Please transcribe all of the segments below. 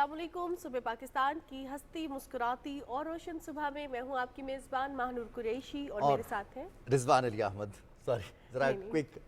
अस्सलाम वालेकुम। सुबह पाकिस्तान की हंसती मुस्कुराती और रोशन सुबह में मैं हूँ आपकी मेज़बान माहनूर कुरैशी और मेरे और साथ हैं रिजवान अली अहमद। सॉरी, ज़रा नहीं नहीं क्विक।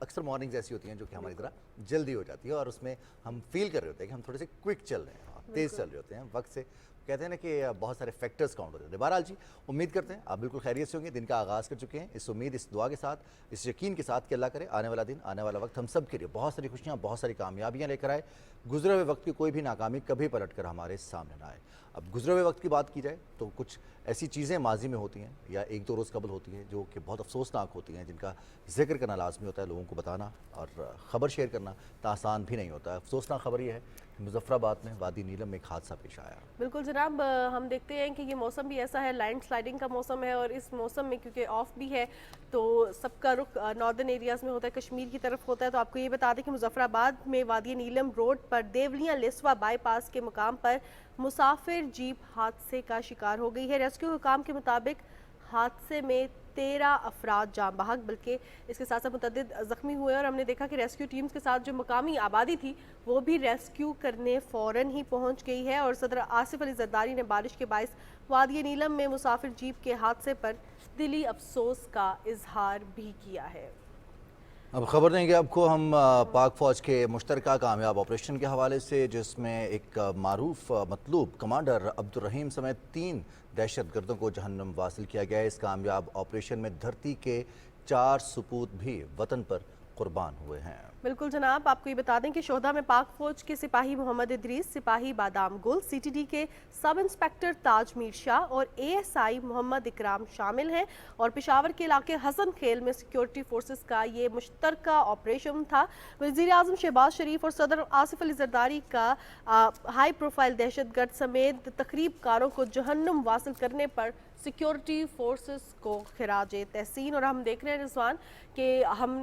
अक्सर मॉर्निंग्स ऐसी होती हैं जो कि हमारी बिल्कुल तरह जल्दी हो जाती है और उसमें हम फील कर रहे होते हैं कि हम थोड़े से क्विक चल रहे हैं, तेज़ चल बिल्कुल। रहे होते हैं वक्त से। कहते हैं ना कि बहुत सारे फैक्टर्स काउंट होते हैं। बहरहाल जी, उम्मीद करते हैं आप बिल्कुल खैरियत से होंगे। दिन का आगाज़ कर चुके हैं इस उम्मीद, इस दुआ के साथ, इस यकीन के साथ कि अल्लाह करे आने वाला दिन, आने वाला वक्त हम सब के लिए बहुत सारी खुशियाँ, बहुत सारी कामयाबियाँ लेकर आए। गुजरे हुए वक्त की कोई भी नाकामी कभी पलट कर हमारे सामने ना आए। अब गुजरे हुए वक्त की बात की जाए तो कुछ ऐसी चीज़ें माजी में होती हैं या एक दो रोज़ कबल होती हैं जो कि बहुत अफसोसनाक होती हैं, जिनका जिक्र करना लाजमी होता है, लोगों को बताना और ख़बर शेयर करना तो आसान भी नहीं होता है। अफसोसनाक खबर यह है कि मुज़फ़्फ़राबाद में वादी नीलम में एक हादसा पेश आया। बिल्कुल जनाब, हम देखते हैं कि ये मौसम भी ऐसा है, लैंड स्लाइडिंग का मौसम है और इस मौसम में क्योंकि ऑफ भी है तो सबका रुख नॉर्दर्न एरियाज़ में होता है, कश्मीर की तरफ होता है। तो आपको ये बता दें कि मुज़फ़्फ़राबाद में वादी नीलम रोड पर देवलियाँ लिस्वा बाईपास के मुकाम पर मुसाफिर जीप हादसे का शिकार हो गई है। रेस्क्यू हुकाम के मुताबिक हादसे में 13 अफराद जाँ बहक, बल्कि इसके साथ साथ मुतअद्दिद ज़ख्मी हुए और हमने देखा कि रेस्क्यू टीम्स के साथ जो मकामी आबादी थी वो भी रेस्क्यू करने फ़ौरन ही पहुंच गई है। और सदर आसिफ अली जरदारी ने बारिश के बायस वादी नीलम में मुसाफिर जीप के हादसे पर दिली अफसोस का इजहार भी किया है। अब खबर देंगे आपको हम पाक फ़ौज के मुश्तरका कामयाब ऑपरेशन के हवाले से, जिसमें एक मारूफ मतलूब कमांडर अब्दुल रहीम समेत 3 दहशत गर्दों को जहन्नम वासिल किया गया है। इस कामयाब ऑपरेशन में धरती के 4 सपूत भी वतन पर कुर्बान हुए हैं। बिल्कुल जनाब, आपको ये बता दें कि शोधा में पाक फौज के सिपाही मोहम्मद इदरीस, सिपाही बादाम गुल, सीटीडी के सब इंस्पेक्टर ताज मीर शाह और एएसआई मोहम्मद इकराम शामिल हैं। और पेशावर के इलाके हसन खेल में सिक्योरिटी फोर्सेस का ये मुश्तरका ऑपरेशन था। वज़ीर आज़म शहबाज शरीफ और सदर आसिफ अली जरदारी का हाई प्रोफाइल दहशत गर्द समेत तकरीब कारों को जहन्नुम वासिल करने पर सिक्योरिटी फोर्सेस को खिराज तहसीन। और हम देख रहे हैं रिजवान कि हम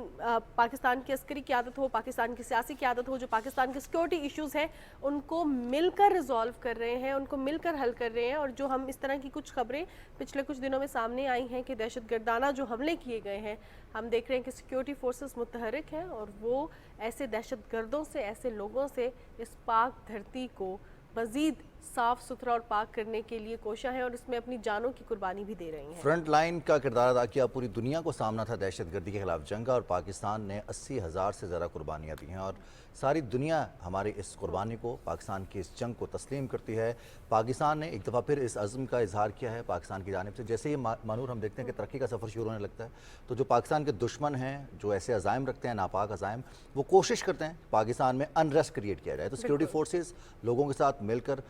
पाकिस्तान की अस्करी क़यादत हो, पाकिस्तान की सियासी क़यादत हो, जो पाकिस्तान के सिक्योरिटी इश्यूज़ हैं उनको मिलकर रिजॉल्व कर रहे हैं, उनको मिलकर हल कर रहे हैं। और जो हम इस तरह की कुछ खबरें पिछले कुछ दिनों में सामने आई हैं कि दहशत गर्दाना जो हमले किए गए हैं, हम देख रहे हैं कि सिक्योरिटी फोर्सेस मुतहरिक हैं और वो ऐसे दहशत गर्दों से, ऐसे लोगों से इस पाक धरती को मज़ीद साफ़ सुथरा और पाक करने के लिए कोशा है और इसमें अपनी जानों की कुर्बानी भी दे रही हैं। फ्रंट लाइन का किरदार अदा किया, पूरी दुनिया को सामना था दहशत गर्दी के खिलाफ जंग का और पाकिस्तान ने 80,000 से ज़्यादा कुर्बानियाँ दी हैं और सारी दुनिया हमारी इस कुर्बानी को, पाकिस्तान की इस जंग को तस्लीम करती है। पाकिस्तान ने एक दफ़ा फिर इस अज़्म का इजहार किया है पाकिस्तान की जानिब से। जैसे ही मानूर हम देखते हैं कि तरक्की का सफ़र शुरू होने लगता है तो जो पाकिस्तान के दुश्मन हैं, जो ऐसे अज़ाइम रखते हैं, नापाक अज़ाइम, वो कोशिश करते हैं पाकिस्तान में अनरेस्ट क्रिएट किया जाए। तो सिक्योरिटी फोर्सेस लोगों के साथ मिलकर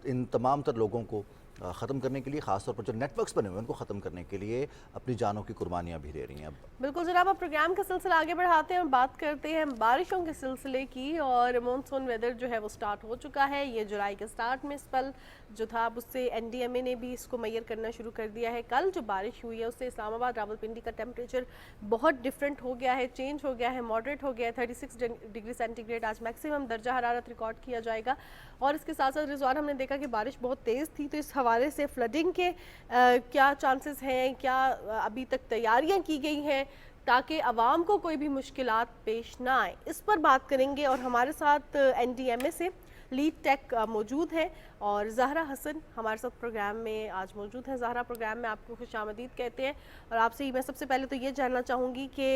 इन तमाम तर लोगों को ख़त्म करने के लिए, ख़ासतौर पर जो नेटवर्क्स बने हुए हैं उनको ख़त्म करने के लिए अपनी जानों की कुर्बानियाँ भी दे रही हैं। अब बिल्कुल जनाब, अब प्रोग्राम का सिलसिला आगे बढ़ाते हैं, बात करते हैं बारिशों के सिलसिले की। और मानसून वेदर जो है वो स्टार्ट हो चुका है। ये जुलाई के स्टार्ट में स्पेल जो था उससे एनडीएमए ने भी इसको मैयर करना शुरू कर दिया है। कल जो बारिश हुई है उससे इस्लामाबाद रावलपिंडी का टेम्परेचर बहुत डिफरेंट हो गया है, चेंज हो गया है, मॉडरेट हो गया है। 36 डिग्री सेंटीग्रेड आज मैक्सिमम दर्जा हरारत रिकॉर्ड किया जाएगा। और इसके साथ साथ रिजवान, हमने देखा कि बारिश बहुत तेज़ थी, तो इस हवाले से फ्लडिंग के क्या चांसेस हैं, क्या अभी तक तैयारियां की गई हैं ताकि आवाम को कोई भी मुश्किलात पेश ना आए, इस पर बात करेंगे। और हमारे साथ एनडीएमए से लीड टेक मौजूद है और ज़हरा हसन हमारे साथ प्रोग्राम में आज मौजूद है। ज़हरा, प्रोग्राम में आपको खुशामदीद कहते हैं और आपसे ही मैं सबसे पहले तो ये जानना चाहूँगी कि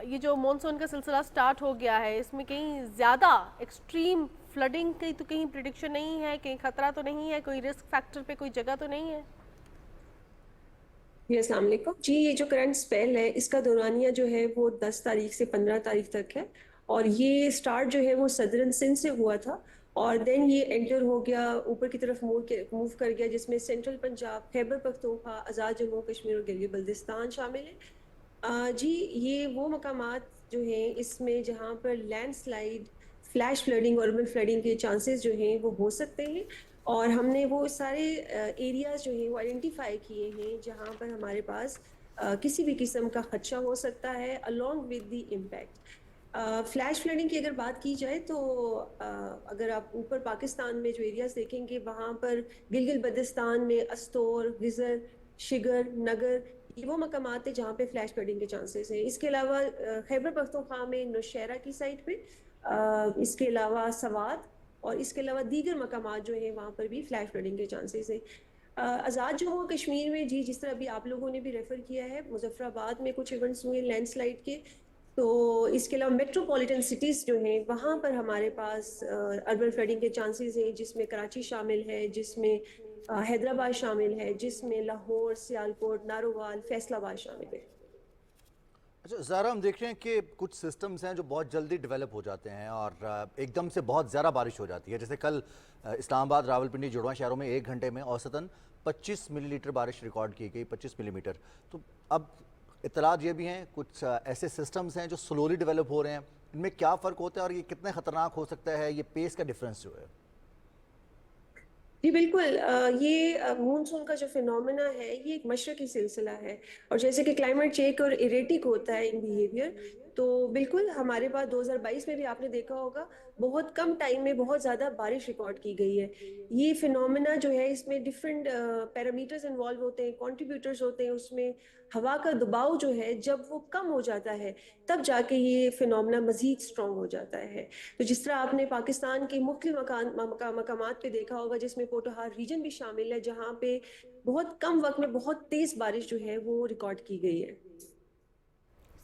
ये जो मानसून का सिलसिला स्टार्ट हो गया है, इसमें कहीं ज़्यादा एक्सट्रीम फ्लडिंग की तो कहीं प्रिडिक्शन नहीं है, कहीं ख़तरा तो नहीं है, कोई रिस्क फैक्टर पे कोई जगह तो नहीं है? जी अस्सलाम वालेकुम जी। ये जो करंट स्पेल है इसका दौरानिया जो है वो 10 तारीख से 15 तारीख तक है और ये स्टार्ट जो है वो सदरन सिंध से हुआ था और देन ये एंटर हो गया ऊपर की तरफ मूव कर गया, जिसमें सेंट्रल पंजाब, खैबर पख्तूनख्वा, आज़ाद जम्मू कश्मीर और गिलगित बल्तिस्तान शामिल है। जी, ये वो मकामात जो हैं इसमें जहाँ पर landslide, flash flooding, urban flooding के चांसेस जो हैं वो हो सकते हैं और हमने वो सारे एरियाज़ जो हैं वो आइडेंटिफाई किए हैं जहाँ पर हमारे पास किसी भी किस्म का खदशा हो सकता है along with the impact. Flash flooding की अगर बात की जाए तो अगर आप ऊपर पाकिस्तान में जो एरियाज़ देखेंगे वहाँ पर गिलगित बल्तिस्तान में अस्तोर, गिज़र, शिगर, नगर, ये वो मकामात है जहाँ पे फ्लैश फ्लडिंग के चांसेस हैं। इसके अलावा खैबर पख्तूनख्वा में नौशहरा की साइड पे, इसके अलावा सवात اور اس کے علاوہ دیگر مقامات جو ہیں وہاں پر بھی فلیش فلڈنگ کے چانسز ہیں۔ آزاد جموں و کشمیر میں جی جس طرح ابھی آپ لوگوں نے بھی ریفر کیا ہے، مظفر آباد میں کچھ ایونٹس ہوئے لینڈ سلائڈ کے، تو اس کے علاوہ میٹروپولیٹن سٹیز جو ہیں وہاں پر ہمارے پاس اربن فلڈنگ کے چانسز ہیں، جس میں کراچی شامل ہے، جس میں حیدرآباد شامل ہے، جس میں لاہور، سیالکوٹ، نارووال، فیصل آباد شامل ہے۔ اچھا زہرا، ہم دیکھ رہے ہیں کہ کچھ سسٹمز ہیں جو بہت جلدی ڈیولپ ہو جاتے ہیں اور ایک دم سے بہت زیادہ بارش ہو جاتی ہے، جیسے کل اسلام آباد، راولپنڈی، جڑواں شہروں میں 1 گھنٹے میں اوسطاً 25 ملی لیٹر بارش ریکارڈ کی گئی، 25 ملی میٹر۔ تو اب اطلاعات یہ بھی ہیں کچھ ایسے سسٹمز ہیں جو سلولی ڈیولپ ہو رہے ہیں، ان میں کیا فرق ہوتا ہے اور یہ کتنے خطرناک ہو سکتا ہے، یہ پیس کا ڈیفرنس جو ہے؟ جی بالکل، یہ مونسون کا جو فینومینا ہے یہ ایک مشرقی سلسلہ ہے، اور جیسے کہ کلائمیٹ چینج اور ایریٹک ہوتا ہے ان بیہیویئر، تو بالکل ہمارے پاس 2022 میں بھی آپ نے دیکھا ہوگا بہت کم ٹائم میں بہت زیادہ بارش ریکارڈ کی گئی ہے۔ یہ فینومینا جو ہے اس میں ڈفرینٹ پیرامیٹرز انوالو ہوتے ہیں، کنٹریبیوٹرز ہوتے ہیں، اس میں ہوا کا دباؤ جو ہے جب وہ کم ہو جاتا ہے تب جا کے یہ فینومینا مزید سٹرونگ ہو جاتا ہے۔ تو جس طرح آپ نے پاکستان کے مختلف مقامات پہ دیکھا ہوگا، جس میں پوٹوہار ریجن بھی شامل ہے، جہاں پہ بہت کم وقت میں بہت تیز بارش جو ہے وہ ریکارڈ کی گئی ہے۔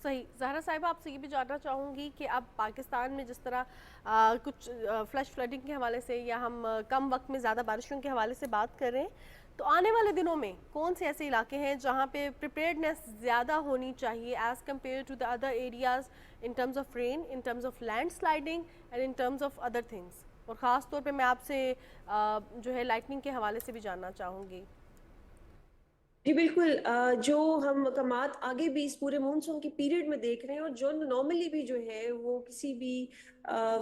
صحیح، زہرا صاحبہ آپ سے یہ بھی جاننا چاہوں گی کہ اب پاکستان میں جس طرح کچھ فلیش فلڈنگ کے حوالے سے یا ہم کم وقت میں زیادہ بارشوں کے حوالے سے بات کر رہے ہیں، تو آنے والے دنوں میں کون سے ایسے علاقے ہیں جہاں پہ پریپیئرڈنیس زیادہ ہونی چاہیے as compared to the other areas in terms of rain, in terms of land sliding and in terms of other things? اور خاص طور پہ میں آپ سے جو ہے لائٹننگ کے حوالے سے بھی جاننا چاہوں گی۔ جی بالکل، جو ہم مقامات آگے بھی اس پورے مونسون کے پیریڈ میں دیکھ رہے ہیں اور جو نارملی بھی جو ہے وہ کسی بھی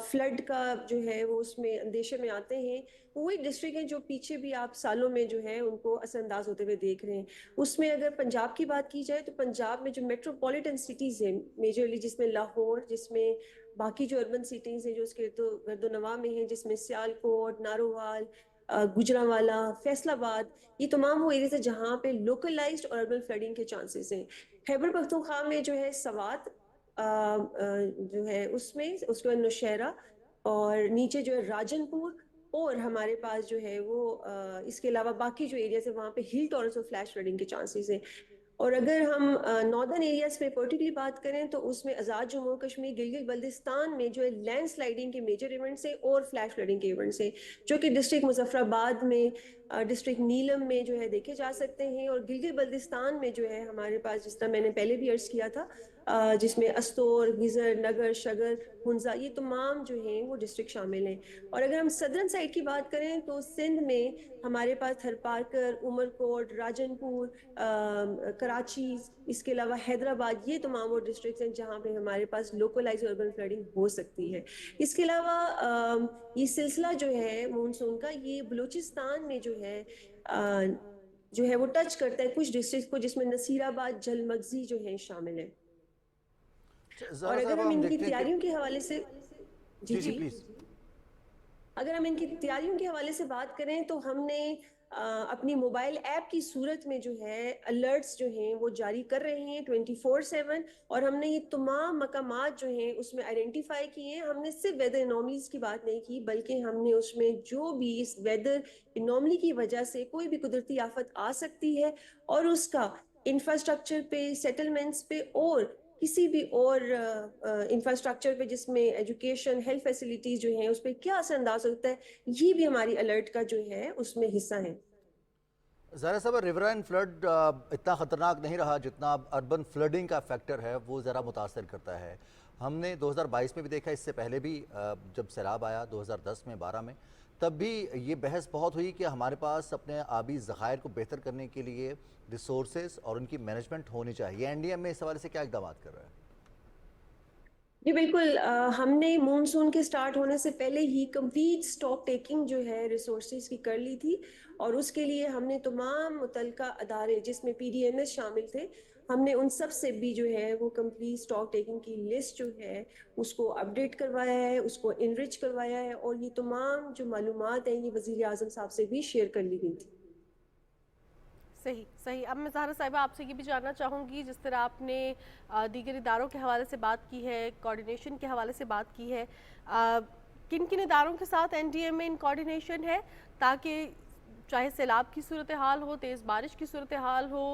فلڈ کا جو ہے وہ اس میں اندیشے میں آتے ہیں، وہی ڈسٹرکٹ ہیں جو پیچھے بھی آپ سالوں میں جو ہے ان کو اثر انداز ہوتے ہوئے دیکھ رہے ہیں۔ اس میں اگر پنجاب کی بات کی جائے تو پنجاب میں جو میٹروپولیٹن سٹیز ہیں میجرلی، جس میں لاہور، جس میں باقی جو اربن سٹیز ہیں جو اس کے گرد و نواح میں ہیں، جس میں سیالکوٹ، نارووال، گجرانوالہ، فیصل آباد، یہ تمام وہ ایریاز ہیں جہاں پہ لوکلائزڈ اور اربن فلڈنگ کے چانسز ہیں۔ خیبر پختونخوا میں جو ہے سوات جو ہے اس میں، اس کے بعد نوشہرہ، اور نیچے جو ہے راجن پور، اور ہمارے پاس جو ہے وہ اس کے علاوہ باقی جو ایریاز ہیں وہاں پہ ہل ٹورنس اور فلیش فلڈنگ کے چانسز ہیں۔ اور اگر ہم ناردرن ایریاز پہ پرٹیکولرلی بات کریں تو اس میں آزاد جموں و کشمیر، گلگت بلتستان میں جو ہے لینڈ سلائڈنگ کے میجر ایونٹس ہیں اور فلیش فلڈنگ کے ایونٹس ہیں، جو کہ ڈسٹرکٹ مظفر آباد میں، ڈسٹرکٹ نیلم میں جو ہے دیکھے جا سکتے ہیں، اور گلگت بلتستان میں جو ہے ہمارے پاس، جس طرح میں نے پہلے بھی عرض کیا تھا، جس میں استور، گزر، نگر، شگر، ہنزا، یہ تمام جو ہیں وہ ڈسٹرکٹ شامل ہیں۔ اور اگر ہم صدرن سائڈ کی بات کریں تو سندھ میں ہمارے پاس تھر پارکر، عمر کوٹ، راجن پور، کراچی، اس کے علاوہ حیدرآباد، یہ تمام وہ ڈسٹرکٹس ہیں جہاں پہ ہمارے پاس لوکلائز اربن فلڈنگ ہو سکتی ہے۔ اس کے علاوہ یہ سلسلہ جو ہے مونسون کا، یہ بلوچستان میں جو ہے وہ ٹچ کرتا ہے کچھ ڈسٹرکٹ کو، جس میں نصیر آباد، جل مغزی جو ہیں شامل ہیں۔ اور زہرا اگر صاحبہ، ہم ہم ان کی دیکھتے ہیں کہ تیاریوں کے حوالے سے جی جی جی پلیز۔ اگر ہم ان کی تیاریوں کے حوالے سے بات کریں تو ہم نے اپنی موبائل ایپ کی صورت میں جو ہے الرٹس جو ہیں وہ جاری کر رہے ہیں 24/7، اور ہم نے یہ تمام مقامات جو ہیں اس میں آئیڈینٹیفائی کیے ہیں۔ ہم نے صرف ویدر انوملیز کی بات نہیں کی، بلکہ ہم نے اس میں جو بھی اس ویدر انوملی کی وجہ سے کوئی بھی قدرتی آفت آ سکتی ہے اور اس کا انفراسٹرکچر پہ، سیٹلمنٹس پہ، اور کسی بھی اور انفراسٹرکچر پہ جس میں ایجوکیشن، ہیلتھ فیسلٹیز جو ہیں اس پہ کیا اثر انداز ہوتا ہے، یہ بھی ہماری الرٹ کا جو ہے اس میں حصہ ہے۔ زہرا صاحب، ریورائن فلڈ اتنا خطرناک نہیں رہا جتنا اب اربن فلڈنگ کا فیکٹر ہے وہ ذرا متاثر کرتا ہے۔ ہم نے 2022 میں بھی دیکھا، اس سے پہلے بھی جب سیلاب آیا 2010 میں، 12 میں، تب بھی یہ بحث بہت ہوئی کہ ہمارے پاس اپنے آبی ذخائر کو بہتر کرنے کے لیے ریسورسز اور ان کی مینجمنٹ ہونی چاہیے۔ این ڈی ایم میں اس حوالے سے کیا اقدامات کر رہا ہے؟ جی بالکل، ہم نے مونسون کے سٹارٹ ہونے سے پہلے ہی کمپلیٹ سٹاک ٹیکنگ جو ہے ریسورسز کی کر لی تھی، اور اس کے لیے ہم نے تمام متعلقہ ادارے جس میں PDMS شامل تھے، ہم نے ان سب سے بھی جو ہے وہ کمپلیٹ سٹاک ٹیکنگ کی لسٹ جو ہے اس کو اپڈیٹ کروایا ہے، اس کو انرچ کروایا ہے، اور یہ تمام جو معلومات ہیں یہ وزیر اعظم صاحب سے بھی شیئر کر لی گئی تھی۔ صحیح صحیح۔ اب میں زہرا صاحبہ آپ سے یہ بھی جاننا چاہوں گی، جس طرح آپ نے دیگر اداروں کے حوالے سے بات کی ہے، کوارڈینیشن کے حوالے سے بات کی ہے، किन किन इदारों के साथ एनडीए में इन कोऑर्डिनेशन है ताकि चाहे सैलाब की सूरत हाल हो, तेज़ बारिश की सूरत हाल हो,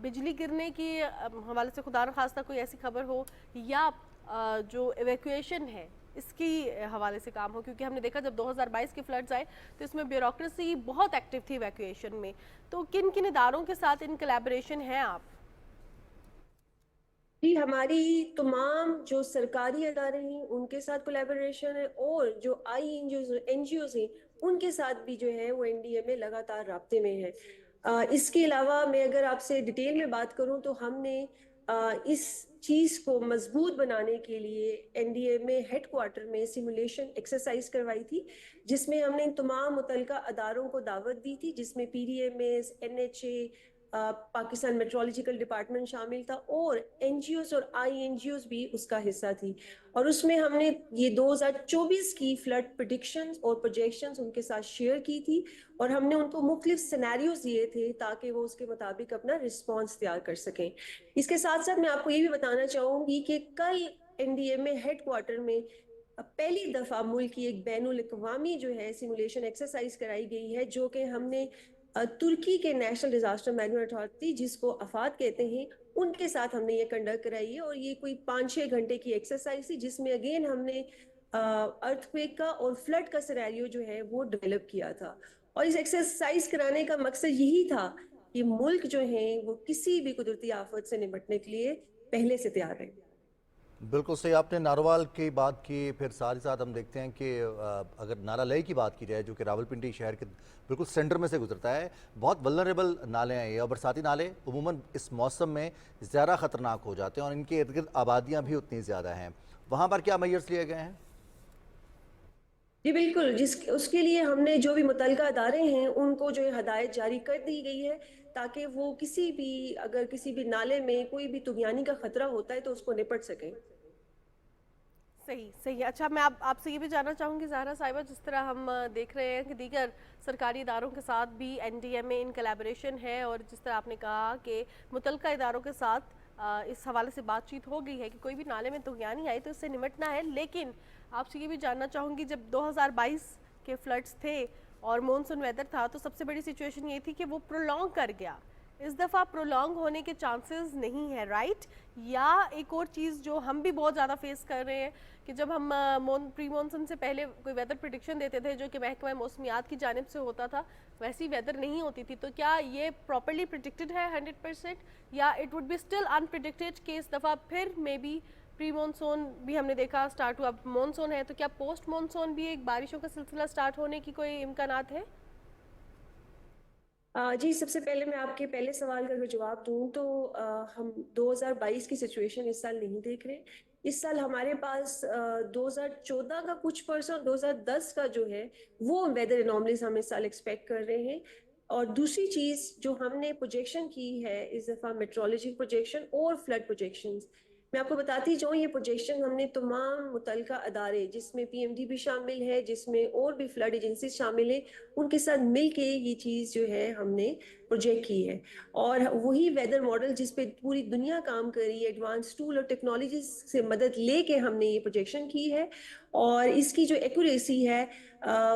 बिजली गिरने की हवाले से खुदा न खास्ता कोई ऐसी खबर हो, या जो एवैक्यूएशन है इसकी हवाले से काम हो, क्योंकि हमने देखा जब 2022 के फ्लड्स आए तो इसमें ब्यूरोक्रेसी बहुत एक्टिव थी एवैक्यूएशन में। तो किन किन इदारों के साथ इन कोलैबोरेशन है आप? जी, हमारी तमाम जो सरकारी अदारे हैं उनके साथ कोलैबोरेशन है, और जो आई एनजीओज हैं उनके साथ भी जो है वो एनडीए में लगातार राब्ते में है। इसके अलावा मैं अगर आपसे डिटेल में बात करूं तो हमने इस चीज़ को मजबूत बनाने के लिए एनडीए में हेडक्वार्टर में सिमुलेशन एक्सरसाइज करवाई थी, जिसमें हमने इन तमाम मुतलका अदारों को दावत दी थी, जिसमें PDMS, NHA, Pakistan meteorological department शामिल था, और एनजीओज और आईएनजीओज भी उसका हिस्सा थी। और उसमें हमने ये 2024 की फ्लड प्रेडिक्शंस और प्रोजेक्शंस उनके साथ शेयर की थी, और हमने उनको मुख्तलिफ सिनेरियोज दिए थे ताकि वो उसके मुताबिक अपना रिस्पॉन्स तैयार कर सकें। इसके साथ साथ मैं आपको ये भी बताना चाहूँगी कि कल एनडीए में हेडक्वार्टर में पहली दफ़ा मुल्क की एक बैनुल अक़वामी जो है सिमुलेशन एक्सरसाइज कराई गई है, जो कि हमने तुर्की के नेशनल डिजास्टर मैनेजमेंट अथॉरिटी, जिसको अफाद कहते हैं, उनके साथ हमने ये कंडक्ट कराई है। और ये कोई 5-6 घंटे की एक्सरसाइज थी, जिसमें अगेन हमने अर्थक्वेक का और फ्लड का सिनेरियो जो है वो डेवलप किया था। और इस एक्सरसाइज कराने का मकसद यही था कि मुल्क जो है वो किसी भी कुदरती आफत से निपटने के लिए पहले से तैयार रहे। बिल्कुल सही, आपने नारोवाल की बात की, फिर साथ ही साथ हम देखते हैं कि अगर नाला लई की बात की जाए जो कि रावलपिंडी शहर के बिल्कुल सेंटर में से गुजरता है, बहुत वल्नरेबल नाले हैं ये, और बरसाती नाले उमूमन इस मौसम में ज़्यादा ख़तरनाक हो जाते हैं और इनके इर्द गिर्द आबादियाँ भी उतनी ज़्यादा हैं। वहाँ पर क्या मेजर्स लिए गए हैं? जी बिल्कुल, उसके लिए हमने जो भी मुतलका अदारे हैं उनको जो है हदायत जारी कर दी गई है, ताकि वो अगर किसी भी नाले में कोई भी तुगयानी का खतरा होता है तो उसको निपट सकें। सही सही। अच्छा, मैं आपसे ये भी जानना चाहूँगी ज़हरा साहिबा, जिस तरह हम देख रहे हैं कि दीगर सरकारी इदारों के साथ भी एनडीए में इन कोलैबोरेशन है, और जिस तरह आपने कहा कि मुतलका इदारों के साथ इस हवाले से बातचीत हो गई है कि कोई भी नाले में तुगयानी आई तो इससे निपटना है। लेकिन आपसे ये भी जानना चाहूँगी, जब 2022 के फ्लड्स थे और मॉनसून वेदर था तो सबसे बड़ी सिचुएशन ये थी कि वो प्रोलॉन्ग कर गया। इस दफ़ा प्रोलॉन्ग होने के चांसेस नहीं है, राइट? या एक और चीज़ जो हम भी बहुत ज़्यादा फेस कर रहे हैं कि जब हम प्री मॉनसून से पहले कोई वेदर प्रेडिक्शन देते थे जो कि महकमा मौसमियात की जानिब से होता था, वैसी वेदर नहीं होती थी। तो क्या ये प्रॉपर्ली प्रिडिक्टेड है 100%, या it would be still unpredicted कि इस दफ़ा फिर मे बी प्री मॉनसून भी हमने देखा स्टार्ट हुआ, अब मॉनसून है, तो क्या पोस्ट मॉनसून भी एक बारिशों का सिलसिला स्टार्ट होने की कोई इम्कानात है? जी, सबसे पहले मैं आपके पहले सवाल का अगर जवाब दूं तो हम 2022 की सिचुएशन इस साल नहीं देख रहे। इस साल हमारे पास 2014 का कुछ परसेंट, 2010 का जो है वो वेदर एनॉमलीज हम इस साल एक्सपेक्ट कर रहे हैं। और दूसरी चीज़ जो हमने प्रोजेक्शन की है इस दफ़ा, मेट्रोलॉजी प्रोजेक्शन और फ्लड प्रोजेक्शंस, मैं आपको बताती जाऊँ, ये प्रोजेक्शन हमने तमाम मुतलका अदारे, जिसमें पीएमडी भी शामिल है, जिसमें और भी फ्लड एजेंसी शामिल है, उनके साथ मिल के ये चीज़ जो है हमने प्रोजेक्ट की है। और वही वेदर मॉडल जिस पे पूरी दुनिया काम कर रही है, एडवांस टूल और टेक्नोलॉजी से मदद लेके हमने ये प्रोजेक्शन की है। और इसकी जो एक्यूरेसी है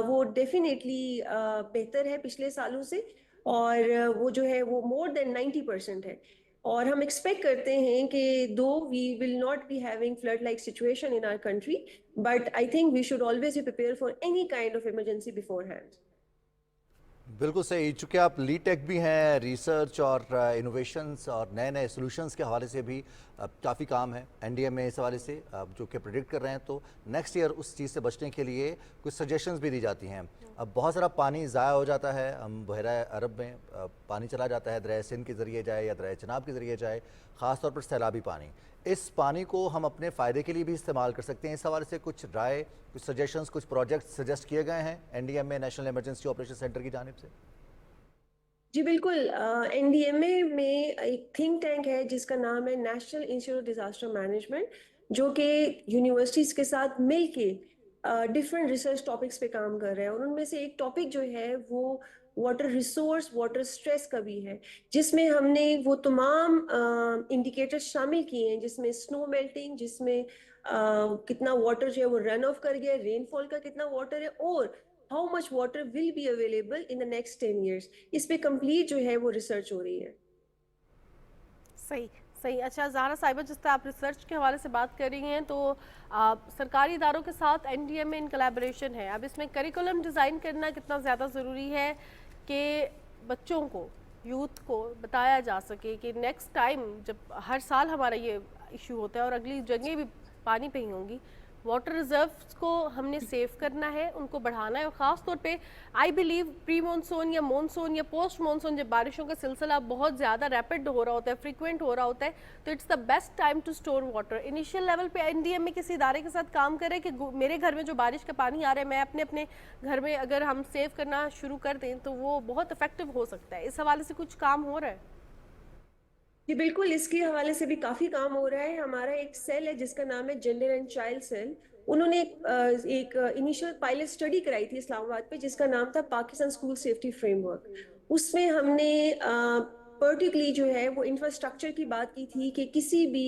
वो डेफिनेटली बेहतर है पिछले सालों से, और वो जो है वो मोर देन 90% है। और हम एक्सपेक्ट करते हैं कि though we will not be having flood like situation in our country, but I think we should always be prepare for any kind of emergency beforehand. बिल्कुल सही, चूँकि आप लीड टेक भी हैं, रिसर्च और इनोवेशंस और नए नए सॉल्यूशंस के हवाले से भी काफ़ी काम है एनडीए में इस हवाले से, जो कि प्रेडिक्ट कर रहे हैं, तो नेक्स्ट ईयर उस चीज़ से बचने के लिए कुछ सजेशंस भी दी जाती हैं। अब बहुत सारा पानी ज़ाया हो जाता है, हम बहरा अरब में पानी चला जाता है, दरिया सिंध के ज़रिए जाए या दरिया चनाब के ज़रिए जाए, ख़ास तौर पर सैलाबी पानी। इस पानी को हम अपने फ़ायदे के लिए भी इस्तेमाल कर सकते हैं। इस हवाले से कुछ राय, कुछ सजेशंस, कुछ प्रोजेक्ट सजेस्ट किए गए हैं एनडीए में नेशनल इमरजेंसी ऑपरेशन सेंटर की जानिब से? जी बिल्कुल, एनडीएमए में एक थिंक टैंक है जिसका नाम है national institute of disaster management, जो कि यूनिवर्सिटीज के साथ मिलके डिफरेंट रिसर्च टॉपिक्स पे काम कर रहे हैं। और उनमें से एक टॉपिक जो है वो वाटर रिसोर्स, वाटर स्ट्रेस का भी है, जिसमें हमने वो तमाम इंडिकेटर्स शामिल किए हैं, जिसमें स्नो मेल्टिंग, जिसमें कितना वाटर जो है वो रन ऑफ कर गया, रेनफॉल का कितना वाटर है, और how much water will be available in the next 10 years. इस पे कंप्लीट जो है वो रिसर्च हो रही है। सही सही। अच्छा ज़हरा साहिबा, जिस तरह आप रिसर्च के हवाले से बात कर रही हैं, तो सरकारी इदारों के साथ एनडीएमए इन कोलैबोरेशन है। अब इसमें करिकुलम डिज़ाइन करना कितना ज़्यादा ज़रूरी है कि बच्चों को, यूथ को बताया जा सके कि नेक्स्ट टाइम जब हर साल हमारा ये इशू होता है और अगली जगह भी पानी पे ही होंगी, वाटर रिजर्व्स को हमने सेव करना है, उनको बढ़ाना है। और ख़ास तौर पे आई बिलीव प्री मानसून या मानसून या पोस्ट मानसून जब बारिशों का सिलसिला बहुत ज़्यादा रैपिड हो रहा होता है, फ्रीक्वेंट हो रहा होता है, तो it's the best time to store water. Initial level पे एनडीएमए किसी इदारे के साथ काम करे कि मेरे घर में जो बारिश का पानी आ रहा है, मैं अपने अपने घर में अगर हम सेव करना शुरू कर दें तो वो बहुत इफेक्टिव हो सकता है। इस हवाले से कुछ काम हो रहा है? जी बिल्कुल, इसके हवाले से भी काफी काम हो रहा है। हमारा एक सेल है जिसका नाम है जेंडर एंड चाइल्ड सेल। उन्होंने एक इनिशियल पायलट स्टडी कराई थी इस्लामाबाद पे, जिसका नाम था पाकिस्तान स्कूल सेफ्टी फ्रेमवर्क। उसमें हमने पर्टिकुलरली जो है वो इंफ्रास्ट्रक्चर की बात की थी कि किसी भी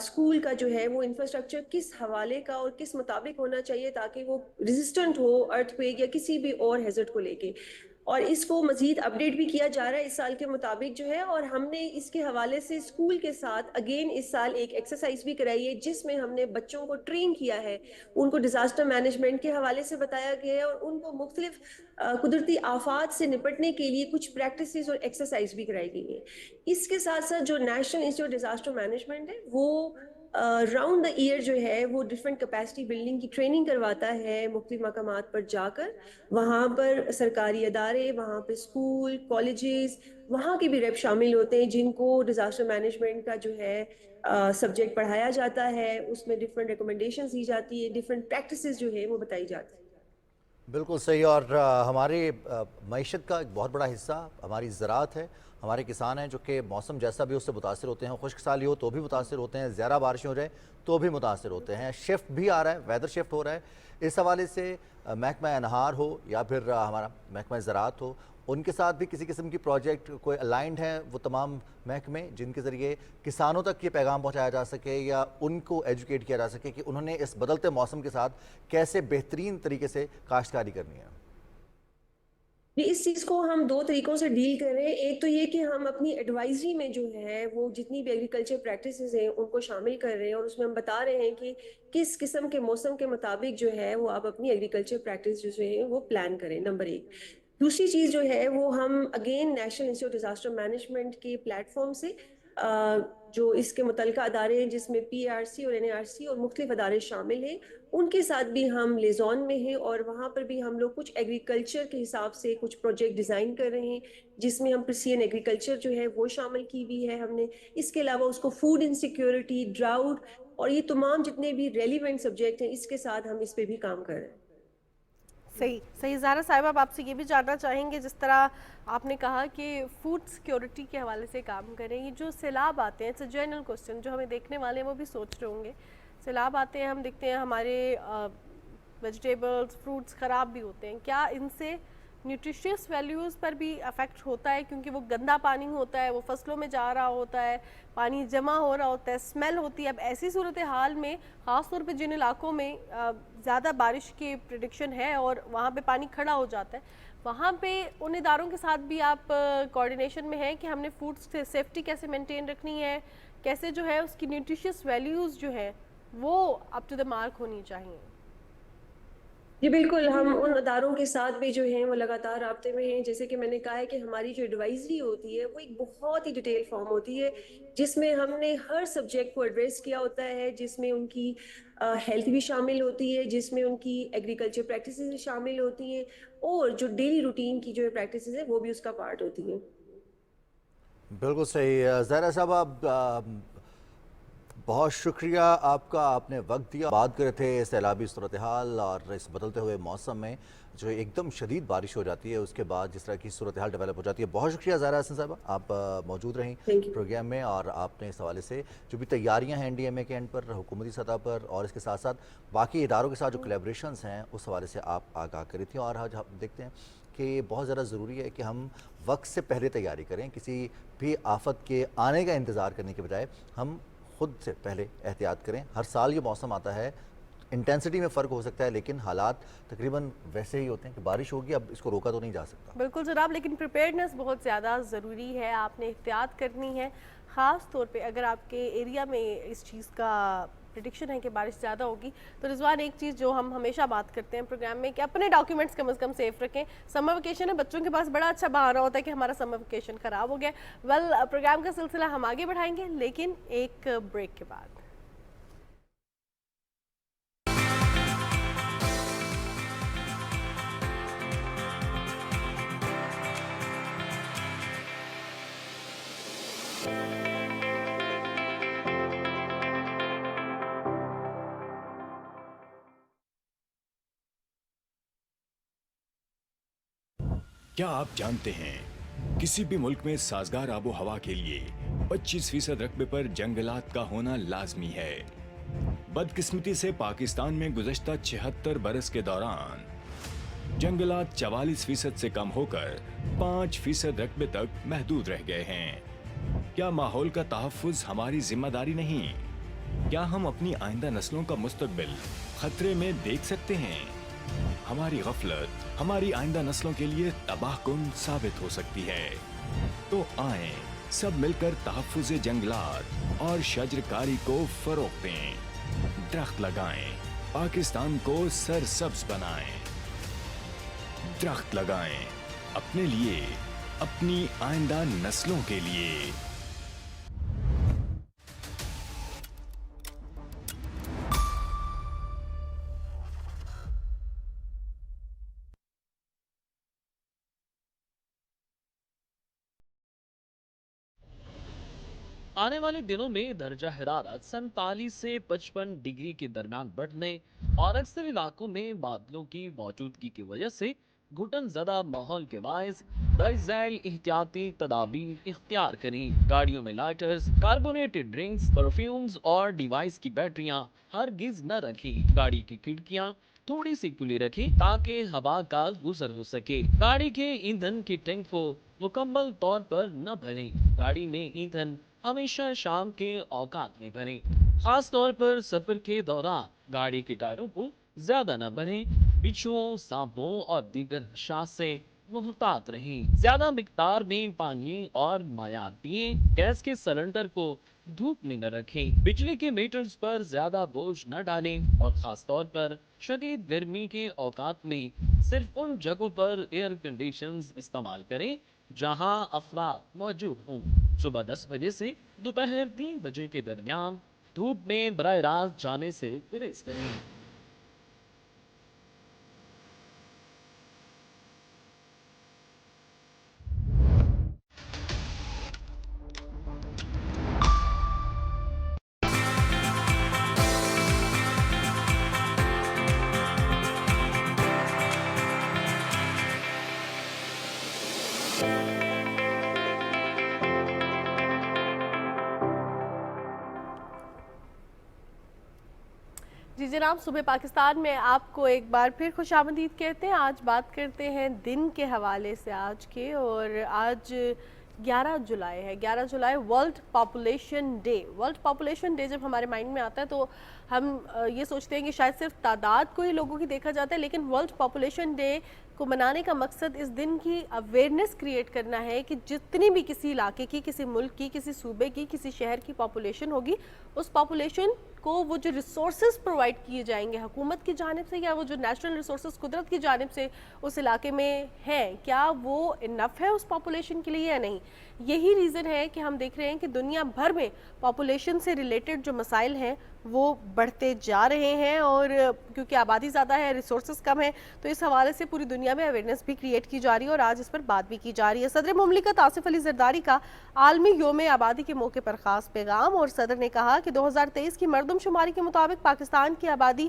स्कूल का जो है वो इंफ्रास्ट्रक्चर किस हवाले का और किस मुताबिक होना चाहिए ताकि वो रेजिस्टेंट हो अर्थक्वेक या किसी भी और हैजर्ड को लेके। और इसको मजीद अपडेट भी किया जा रहा है इस साल के मुताबिक जो है। और हमने इसके हवाले से स्कूल के साथ अगेन इस साल एक एक्सरसाइज भी कराई है, जिसमें हमने बच्चों को ट्रेन किया है, उनको डिजास्टर मैनेजमेंट के हवाले से बताया गया है, और उनको मुख्तलिफ कुदरती आफात से निपटने के लिए कुछ प्रैक्टिसेस और एक्सरसाइज भी कराई गई है। इसके साथ साथ जो नेशनल इंस्टीट्यूट डिजास्टर मैनेजमेंट है वो राउंड द ईयर जो है वो डिफरेंट कैपेसिटी बिल्डिंग की ट्रेनिंग करवाता है मुख्तलिफ मकामात पर जाकर। वहाँ पर सरकारी अदारे, वहाँ पे स्कूल, कॉलेजेस, वहाँ के भी रेप शामिल होते हैं जिनको डिजास्टर मैनेजमेंट का जो है सब्जेक्ट पढ़ाया जाता है। उसमें डिफरेंट रिकमेंडेशंस दी जाती है, डिफरेंट प्रैक्टिसेस जो है वो बताई जाती है। बिल्कुल सही। और हमारी मईशत का एक बहुत बड़ा हिस्सा हमारी ज़राअत है। हमारे किसान हैं जो कि मौसम जैसा भी उससे मुतासर होते हैं, खुश्क साली हो तो भी मुतासर होते हैं, ज़्यादा बारिश हो जाए तो भी मुतासर होते हैं। शिफ्ट भी आ रहा है, वेदर शिफ्ट हो रहा है। इस हवाले से महकमा अनहार हो या फिर हमारा महकमा ज़राअत हो, उनके साथ भी किसी किस्म की प्रोजेक्ट कोई अलाइंड हैं वो तमाम महकमे, जिनके ज़रिए किसानों तक ये पैगाम पहुँचाया जा सके या उनको एजुकेट किया जा सके कि उन्होंने इस बदलते मौसम के साथ कैसे बेहतरीन तरीके से काश्तकारी करनी है। इस चीज को हम दो तरीकों से डील कर रहे हैं। एक तो ये कि हम अपनी एडवाइजरी में जो है वो जितनी भी एग्रीकल्चर प्रैक्टिसेस हैं उनको शामिल कर रहे हैं, और उसमें हम बता रहे हैं कि किस किस्म के मौसम के मुताबिक जो है वो आप अपनी एग्रीकल्चर प्रैक्टिस जो है वो प्लान करें, नंबर एक। दूसरी चीज जो है वो हम again national institute disaster management के प्लेटफॉर्म से जो इसके मुतलका अदारे हैं जिसमें पीआरसी और एनआरसी और मुख्तलिफ अदारे शामिल हैं, उनके साथ भी हम लिजॉन में हैं, और वहाँ पर भी हम लोग कुछ एग्रीकल्चर के हिसाब से कुछ प्रोजेक्ट डिज़ाइन कर रहे हैं, जिसमें हम प्रिसीजन एग्रीकल्चर जो है वो शामिल की हुई है हमने। इसके अलावा उसको फूड इनसिक्योरिटी, ड्राउट और ये तमाम जितने भी रेलिवेंट सब्जेक्ट हैं इसके साथ हम इस पे भी काम कर रहे हैं। सही सही। ज़हरा साहिबा, आप आपसे ये भी जानना चाहेंगे, जिस तरह आपने कहा कि फूड सिक्योरिटी के हवाले से काम करें, ये जो सैलाब आते हैं, इट्स अ जनरल क्वेश्चन, जो हमें देखने वाले हैं वो भी सोच रहे होंगे। सैलाब आते हैं, हम देखते हैं हमारे वेजिटेबल्स, फ्रूट्स ख़राब भी होते हैं, क्या इनसे न्यूट्रिशियस वैल्यूज़ पर भी अफेक्ट होता है? क्योंकि वो गंदा पानी होता है, वो फसलों में जा रहा होता है, पानी जमा हो रहा होता है, स्मेल होती है। अब ऐसी सूरत हाल में ख़ास तौर पे जिन इलाकों में ज़्यादा बारिश की प्रेडिक्शन है और वहाँ पे पानी खड़ा हो जाता है, वहाँ पे उन इदारों के साथ भी आप कोऑर्डिनेशन में हैं कि हमने फूड सेफ्टी कैसे मेंटेन रखनी है, कैसे जो है उसकी न्यूट्रिशियस वैल्यूज़ जो है वो अप टू द मार्क होनी चाहिए? जी बिल्कुल, हम उन अदारों के साथ भी जो हैं वो लगातार राब्ते में हैं। जैसे कि मैंने कहा है कि हमारी जो एडवाइजरी होती है वो एक बहुत ही डिटेल फॉर्म होती है, जिसमें हमने हर सब्जेक्ट को एड्रेस किया होता है, जिसमें उनकी हेल्थ भी शामिल होती है, जिसमें उनकी एग्रीकल्चर प्रैक्टिसेस भी शामिल होती हैं, और जो डेली रूटीन की जो प्रैक्टिसेस है वो भी उसका पार्ट होती है। बिल्कुल सही। ज़हरा साहब, आप बहुत शुक्रिया आपका, आपने वक्त दिया। बात कर रहे थे सैलाबी सूरत हाल और इस बदलते हुए मौसम में जो एकदम शदीद बारिश हो जाती है उसके बाद जिस तरह की सूरत हाल डेवलप हो जाती है। बहुत शुक्रिया ज़हरा हसन साहब, आप मौजूद रहीं प्रोग्राम में, और आपने इस हवाले से जो भी तैयारियां हैं एनडीएमए के एंड पर, हुकूमती सतह पर, और इसके साथ साथ बाकी इदारों के साथ जो कोलैबोरेशंस हैं उस हवाले से आप आगाह करी थी। और आज हम देखते हैं کہ یہ بہت زیادہ ضروری ہے کہ ہم وقت سے پہلے تیاری کریں. کسی بھی آفت کے آنے کا انتظار کرنے کے بجائے ہم خود سے پہلے احتیاط کریں. ہر سال یہ موسم آتا ہے, انٹینسٹی میں فرق ہو سکتا ہے, لیکن حالات تقریباً ویسے ہی ہوتے ہیں کہ بارش ہوگی, اب اس کو روکا تو نہیں جا سکتا. بالکل جناب, لیکن پریپیئرنس بہت زیادہ ضروری ہے, آپ نے احتیاط کرنی ہے, خاص طور پہ اگر آپ کے ایریا میں اس چیز کا پریڈکشن ہے کہ بارش زیادہ ہوگی. تو رضوان, ایک چیز جو ہم ہمیشہ بات کرتے ہیں پروگرام میں کہ اپنے ڈاکیومنٹس کم از کم سیف رکھیں. سمر ویکیشن ہے, بچوں کے پاس بڑا اچھا بہانہ ہوتا ہے کہ ہمارا سمر ویکیشن خراب ہو گیا. پروگرام کا سلسلہ ہم آگے بڑھائیں گے, لیکن ایک بریک کے بعد. کیا آپ جانتے ہیں کسی بھی ملک میں سازگار آب و ہوا کے لیے 25% رقبے پر جنگلات کا ہونا لازمی ہے. بدقسمتی سے پاکستان میں گزشتہ 76 برس کے دوران جنگلات 44% سے کم ہو کر 5% رقبے تک محدود رہ گئے ہیں. کیا ماحول کا تحفظ ہماری ذمہ داری نہیں؟ کیا ہم اپنی آئندہ نسلوں کا مستقبل خطرے میں دیکھ سکتے ہیں؟ ہماری غفلت ہماری آئندہ نسلوں کے لیے تباہ کن ثابت ہو سکتی ہے. تو آئیں سب مل کر تحفظ جنگلات اور شجرکاری کو فروغ دیں. درخت لگائیں, پاکستان کو سرسبز بنائیں. درخت لگائیں, اپنے لیے, اپنی آئندہ نسلوں کے لیے. آنے والے دنوں میں درجہ حرارت 47 سے 55 ڈگری کے درمیان بڑھنے اور اکثر علاقوں میں بادلوں کی موجودگی کی وجہ سے گھٹن زدہ ماحول کے باعث درج ذیل احتیاطی تدابیر اختیار کریں. گاڑیوں میں لائٹرز, کاربونیٹڈ ڈرنکس, پرفیومز اور ڈیوائس کی بیٹریاں ہرگز نہ رکھیں. گاڑی کی کھڑکیاں تھوڑی سی کھلی رکھیں تاکہ ہوا کا گزر ہو سکے. گاڑی کے ایندھن کی ٹینک کو مکمل طور پر نہ بھریں. گاڑی میں ایندھن ہمیشہ شام کے اوقات میں بھریں. خاص طور پر سفر کے دوران گاڑی کے ٹائروں کو زیادہ نہ بھریں. بچھوؤں, سانپوں اور دیگر حشرات سے محتاط رہیں. زیادہ مقدار میں پانی اور مائعات پئیں. گیس کے سلنڈر کو دھوپ میں نہ رکھیں. بجلی کے میٹرز پر زیادہ بوجھ نہ ڈالیں اور خاص طور پر شدید گرمی کے اوقات میں صرف ان جگہوں پر ایئر کنڈیشنز استعمال کریں جہاں افراد موجود ہوں. صبح 10 بجے سے دوپہر 3 بجے کے درمیان دھوپ میں براہ راست جانے سے گریز کریں. جی جناب, صبح پاکستان میں آپ کو ایک بار پھر خوش آمدید کہتے ہیں. آج بات کرتے ہیں دن کے حوالے سے آج کے, اور آج 11 جولائی ہے. 11 جولائی world population day. World population day جب ہمارے مائنڈ میں آتا ہے تو ہم یہ سوچتے ہیں کہ شاید صرف تعداد کو ہی لوگوں کی دیکھا جاتا ہے, لیکن ورلڈ پاپولیشن ڈے کو منانے کا مقصد اس دن کی اویئرنیس کریٹ کرنا ہے کہ جتنی بھی کسی علاقے کی, کسی ملک کی, کسی صوبے کی, کسی شہر کی پاپولیشن ہوگی, اس پاپولیشن کو وہ جو ریسورسز پرووائڈ کیے جائیں گے حکومت کی جانب سے یا وہ جو نیچرل ریسورسز قدرت کی جانب سے اس علاقے میں ہیں, کیا وہ انف ہے اس پاپولیشن کے لیے یا نہیں. یہی ریزن ہے کہ ہم دیکھ رہے ہیں کہ دنیا بھر میں پاپولیشن سے ریلیٹڈ جو مسائل ہیں وہ بڑھتے جا رہے ہیں, اور کیونکہ آبادی زیادہ ہے, ریسورسز کم ہیں, تو اس حوالے سے پوری دنیا میں اویئرنیس بھی کریٹ کی جا رہی ہے اور آج اس پر بات بھی کی جا رہی ہے. صدر مملکت آصف علی زرداری کا عالمی یوم آبادی کے موقع پر خاص پیغام, اور صدر نے کہا کہ 2023 کی مردم شماری کے مطابق پاکستان کی آبادی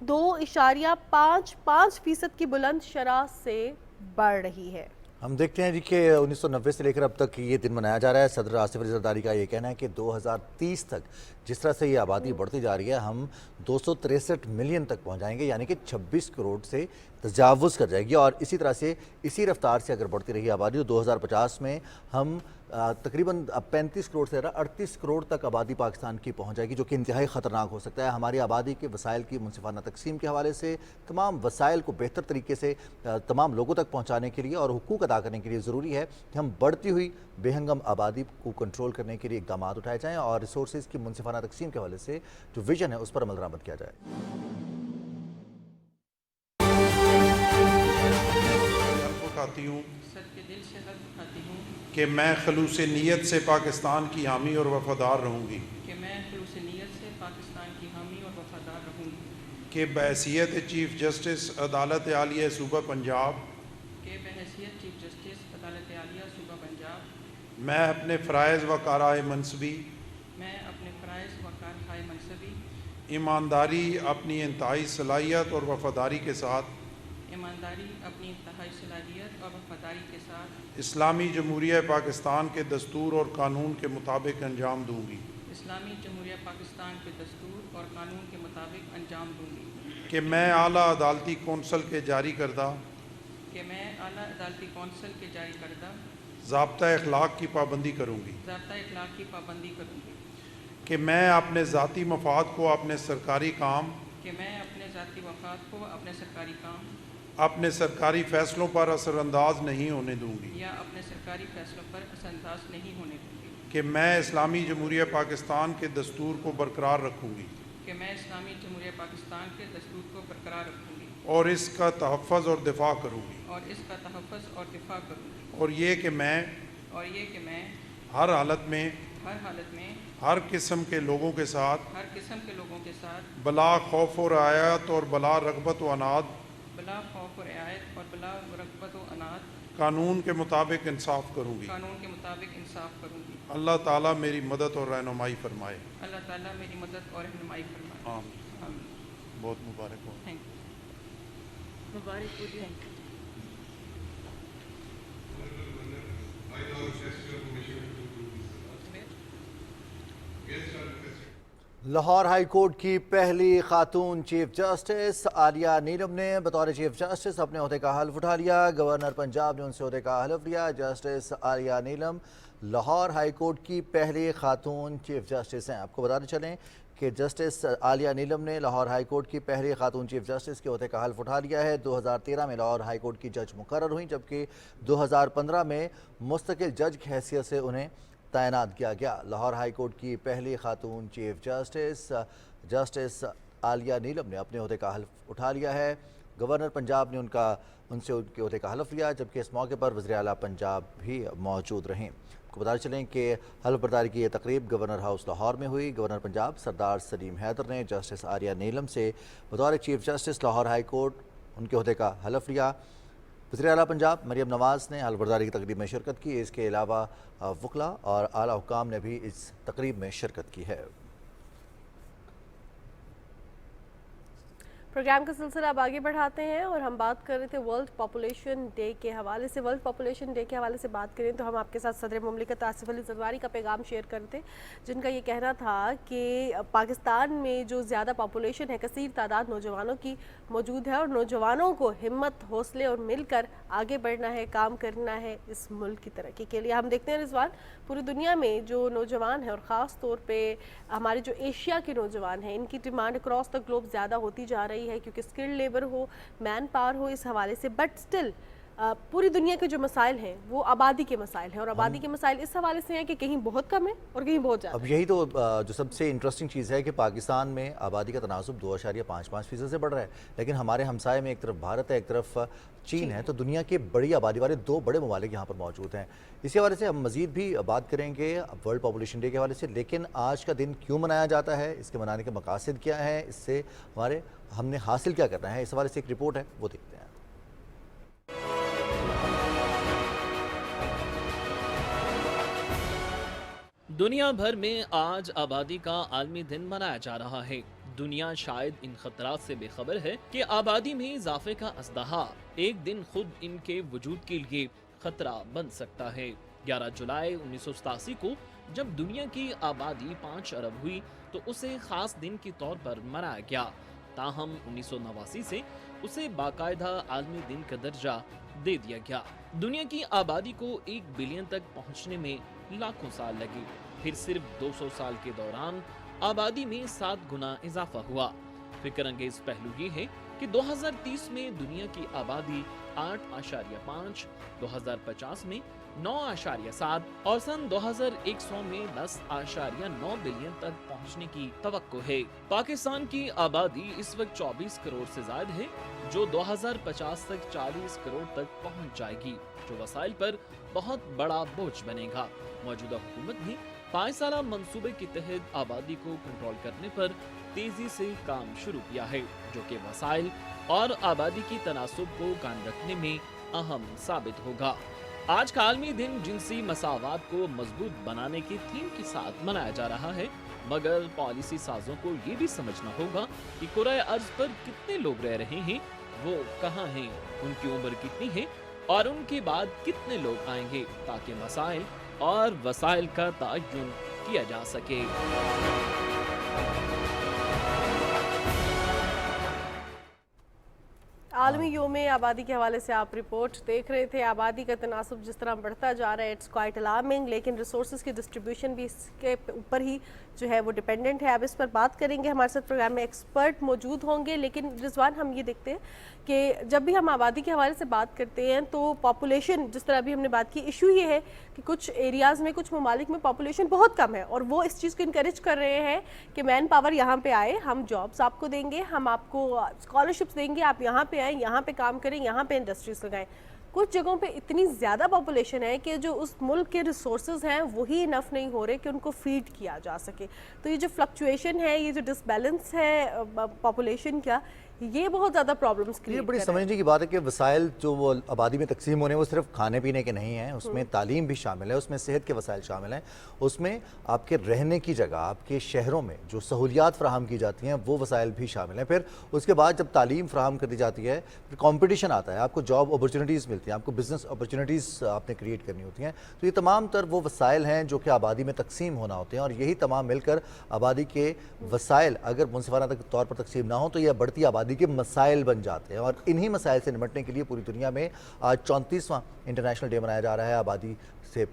2.55% کی بلند شرح سے بڑھ رہی ہے. हम देखते हैं जी कि 1990 से लेकर अब तक ये दिन मनाया जा रहा है। सदर आसिफ अली जरदारी का ये कहना है कि 2030 तक जिस तरह से ये आबादी बढ़ती जा रही है, हम 263 मिलियन तक पहुंच जाएंगे, यानी कि 26 करोड़ से तजावुज़ कर जाएगी। और इसी तरह से इसी रफ्तार से अगर बढ़ती रही आबादी तो 2050 में हम तकरीबन 35 करोड़ से ज़्यादा 38 करोड़ तक आबादी पाकिस्तान की पहुंच जाएगी, जो कि इंतहाई ख़तरनाक हो सकता है। हमारी आबादी के वसाइल की मुनसिफाना तकसीम के हवाले से, तमाम वसाइल को बेहतर तरीके से तमाम लोगों तक पहुंचाने के लिए और हुकूक अदा करने के लिए ज़रूरी है कि हम बढ़ती हुई बेहंगम आबादी को कंट्रोल करने के लिए इक़दाम उठाए जाएँ और रिसोर्स की मुनसिफाना तकसीम के हवाले से जो विजन है उस पर अमल दरामद किया जाए। उठाती हूँ सर के दिल से हल्फ उठाती हूँ कि मैं खलूस नीयत से पाकिस्तान की हामी और वफादार रहूँगी, कि मैं खलूस नीयत से पाकिस्तान की हामी और वफादार रहूँगी, कि बहैसियत चीफ जस्टिस अदालत आलिया सूबा पंजाब कि बहैसियत चीफ जस्टिस अदालत आलिया सूबा पंजाब मैं अपने फ़राइज़ व काराए मनसबी मैं अपने फ़राइज़ व कारहाय मनसबी ईमानदारी, अपनी इंतहाई सलाहियत और वफादारी के साथ ईमानदारी, अपनी इंतहाई सलाहियत और वफादारी के साथ इस्लामी जमहूरिया पाकिस्तान के दस्तूर और कानून के मुताबिक अंजाम दूँगी, इस्लामी जमहूरिया पाकिस्तान के दस्तूर और कानून के मुताबिक अंजाम दूँगी, कि मैं आला अदालती कौंसल के जारी करदा कि मैं आला अदालती कौंसल के जारी करदा ज़ाब्ता अखलाक की पाबंदी करूँगी, ज़ाब्ता इखलाक की पाबंदी करूँगी, कि मैं अपने ज़ाती मफाद को अपने सरकारी काम, कि मैं अपने ज़ाती वफ़ात को अपने सरकारी काम अपने सरकारी फ़ैसलों पर असरअंदाज नहीं होने दूँगी, या अपने सरकारी फैसलों पर असरअंदाज नहीं होने दूँगी, कि मैं इस्लामी जमहूरिया पाकिस्तान के दस्तूर को बरकरार रखूँगी कि मैं इस्लामी जमहूरिया पाकिस्तान के दस्तूर को बरकरार रखूँगी और इसका तहफ़्फ़ुज़ और दिफा करूँगी, और इसका तहफ़्फ़ुज़ और दिफा करूँगी, और ये कि मैं हर हालत में हर हालत में हर किस्म के लोगों के साथ हर किस्म के लोगों के साथ बला खौफ और आयत और बला रग़बत व अनाद बला खौफ और रियायत और बला रग़बत व अनाद कानून के मुताबिक इंसाफ करूँगी। कानून के मुताबिक इंसाफ करूँगी। अल्लाह ताला मेरी मदद और रहनुमाई फरमाए। अल्लाह ताला मेरी मदद और रहनुमाई फरमाए। आमीन। आमीन। बहुत मुबारक हो। Thank you. मुबारक हो। Thank you. Lahore high court की पहली खातून चीफ जस्टिस आलिया नीलम ने बतौर चीफ जस्टिस अपने ओहदे का हल्फ उठा लिया। गवर्नर पंजाब ने उनसे ओहदे का हल्फ लिया। जस्टिस आलिया नीलम लाहौर हाई कोर्ट की पहली खातून चीफ जस्टिस हैं। आपको बताते चलें कि जस्टिस आलिया नीलम ने लाहौर हाई कोर्ट की पहली खातून चीफ जस्टिस के ओहदे का हल्फ उठा लिया है। 2013 में लाहौर हाई कोर्ट की जज मुकर्रर हुई, जबकि 2015 में मुस्तकिल जज की हैसियत से उन्हें तैनात किया गया। लाहौर हाई कोर्ट की पहली खातून चीफ जस्टिस आलिया नीलम ने अपने ओहदे का हल्फ उठा लिया है। गवर्नर पंजाब ने उनसे उनके ओहदे का हल्फ लिया, जबकि इस मौके पर वज़ीर आला पंजाब भी मौजूद रहें। आपको बताते चलें कि हल्फ बर्दारी की यह तकरीब गवर्नर हाउस लाहौर में हुई। गवर्नर पंजाब सरदार सलीम हैदर ने जस्टिस आलिया नीलम से बतौर chief justice Lahore high court उनके ओहदे का हल्फ लिया। वज़ीर आला पंजाब मरियम नवाज़ ने हल्फ बर्दारी की तकरीब में शिरकत की। इसके अलावा वकला और आला हुकाम ने भी इस तकरीब में शिरकत की है। प्रोग्राम का सिलसिला अब आगे बढ़ाते हैं और हम बात कर रहे थे वर्ल्ड पॉपुलेशन डे के हवाले से। वर्ल्ड पॉपुलेशन डे के हवाले से बात करें तो हम आपके साथ सदर मुमलिकत आसिफ अली जरदारी का पैगाम शेयर करते, जिनका ये कहना था कि पाकिस्तान में जो ज़्यादा पॉपुलेशन है, कसीर तादाद नौजवानों की मौजूद है और नौजवानों को हिम्मत, हौसले और मिलकर आगे बढ़ना है, काम करना है इस मुल्क की तरक्की के लिए। हम देखते हैं रिजवान, पूरी दुनिया में जो नौजवान है और ख़ास तौर पर हमारे जो एशिया के नौजवान हैं, इनकी डिमांड अक्रॉस द ग्लोब ज़्यादा होती जा रही है, क्योंकि स्किल्ड लेबर हो, मैन पावर हो, इस हवाले से। बट स्टिल पूरी दुनिया के जो मसाइल हैं वो आबादी के मसाइल हैं, और आबादी के मसाइल इस हवाले से हैं कि कहीं बहुत कम है और कहीं बहुत ज़्यादा। अब यही तो जो सबसे इंटरेस्टिंग चीज़ है कि पाकिस्तान में आबादी का तनासुब 2.55% से बढ़ रहा है, लेकिन हमारे हमसाये में एक तरफ भारत है, एक तरफ चीन है, तो दुनिया के बड़ी आबादी वाले दो बड़े ममालिक यहाँ पर मौजूद हैं। इसी हवाले से हम मज़ीद भी बात करेंगे वर्ल्ड पॉपुलेशन डे के हवाले से। लेकिन आज का दिन क्यों मनाया जाता है, इसके मनाने के मकासद क्या है, इससे हमने हासिल क्या करना है, इस हवाले से एक रिपोर्ट है, वो देखते हैं। दुनिया भर में आज आबादी का आलमी दिन मनाया जा रहा है। दुनिया शायद इन खतरात से बेखबर है कि आबादी में इजाफे का अज़दहा एक दिन खुद इनके वजूद के लिए खतरा बन सकता है। 11 जुलाई 1987 को जब दुनिया की आबादी 5 अरब हुई तो उसे खास दिन के तौर पर मनाया गया। ताहम 1989 से उसे बाकायदा आलमी दिन का दर्जा दे दिया गया। दुनिया की आबादी को 1 बिलियन तक पहुंचने में लाखों साल लगे। फिर सिर्फ 200 साल के दौरान आबादी में 7 गुना इजाफा हुआ। फिक्रअंगेज पहलू ये है कि 2030 में दुनिया की आबादी 8.5, 2050 में 9.7 और सन 2100 में 10.9 बिलियन तक पहुंचने की तवक्को है। पाकिस्तान की आबादी इस वक्त 24 करोड़ से ज्यादा है, जो 2050 तक 40 करोड़ तक पहुंच जाएगी, जो वसाइल पर बहुत बड़ा बोझ बनेगा। मौजूदा हुकूमत ने 5 साला मंसूबे के तहत आबादी को कंट्रोल करने पर तेजी से काम शुरू किया है, जो कि वसाइल और आबादी की तनासुब को कायम रखने में अहम साबित होगा। आज का आलमी दिन जिनसी मसावात को मजबूत बनाने के थीम के साथ मनाया जा रहा है, मगर पॉलिसी साजों को ये भी समझना होगा कि कुराए अर्ज पर कितने लोग रह रहे हैं, वो कहाँ हैं, उनकी उम्र कितनी है और उनके बाद कितने लोग आएंगे, ताकि मसाइल और वसाइल का तयन किया जा सके। आलमी योम आबादी के हवाले से आप रिपोर्ट देख रहे थे। आबादी का तनासुब जिस तरह बढ़ता जा रहा है, इट्स क्वाइट अलार्मिंग, लेकिन रिसोर्सेज की डिस्ट्रीब्यूशन भी इसके ऊपर ही जो है वो डिपेंडेंट है। अब इस पर बात करेंगे, हमारे साथ प्रोग्राम में एक्सपर्ट मौजूद होंगे। लेकिन रिजवान, हम ये देखते हैं कि जब भी हम आबादी के हवाले से बात करते हैं तो पॉपुलेशन, जिस तरह अभी हमने बात की, इशू ये है कि कुछ एरियाज़ में, कुछ ममालिक में पॉपुलेशन बहुत कम है और वो इस चीज़ को इनकरेज कर रहे हैं कि मैन पावर यहाँ पे आए, हम जॉब्स आपको देंगे, हम आपको स्कॉलरशिप्स देंगे, आप यहाँ पे आएँ, यहाँ पे काम करें, यहाँ पे इंडस्ट्रीज लगाएं। कुछ जगहों पे इतनी ज़्यादा पॉपुलेशन है कि जो उस मुल्क के रिसोर्सेज हैं वही इनफ नहीं हो रहे कि उनको फीड किया जा सके। तो ये जो फ्लक्चुएशन है, ये जो डिसबैलेंस है पॉपुलेशन का, ये बहुत ज़्यादा प्रॉब्लम्स क्रिएट ये बड़ी समझने की बात है कि वसाइल जो वो आबादी में तकसीम होने, वो सिर्फ खाने पीने के नहीं हैं, उसमें तालीम भी शामिल है, उसमें सेहत के वसाइल शामिल हैं, उसमें आपके रहने की जगह, आपके शहरों में जो सहूलियात फ़राहम की जाती हैं वो वसाइल भी शामिल हैं। फिर उसके बाद जब तालीम फ़राहम कर दी जाती है, फिर कॉम्पिटिशन आता है, आपको जॉब अपॉर्चुनिटीज़ मिलती हैं, आपको बिज़नेस अपॉर्चुनिटीज़ आपने क्रिएट करनी होती हैं। तो ये तमाम तर वो वसाइल हैं जो कि आबादी में तकसीम होना होते हैं, और यही तमाम मिलकर आबादी के वसाइल अगर मुनसिफाना तौर पर तकसीम ना हो तो यह बढ़ती आबादी के मसाइल बन जाते हैं। और इन्हीं मसाइल से निपटने के लिए पूरी दुनिया में आज 34वां इंटरनेशनल डे मनाया जा रहा है, आबादी से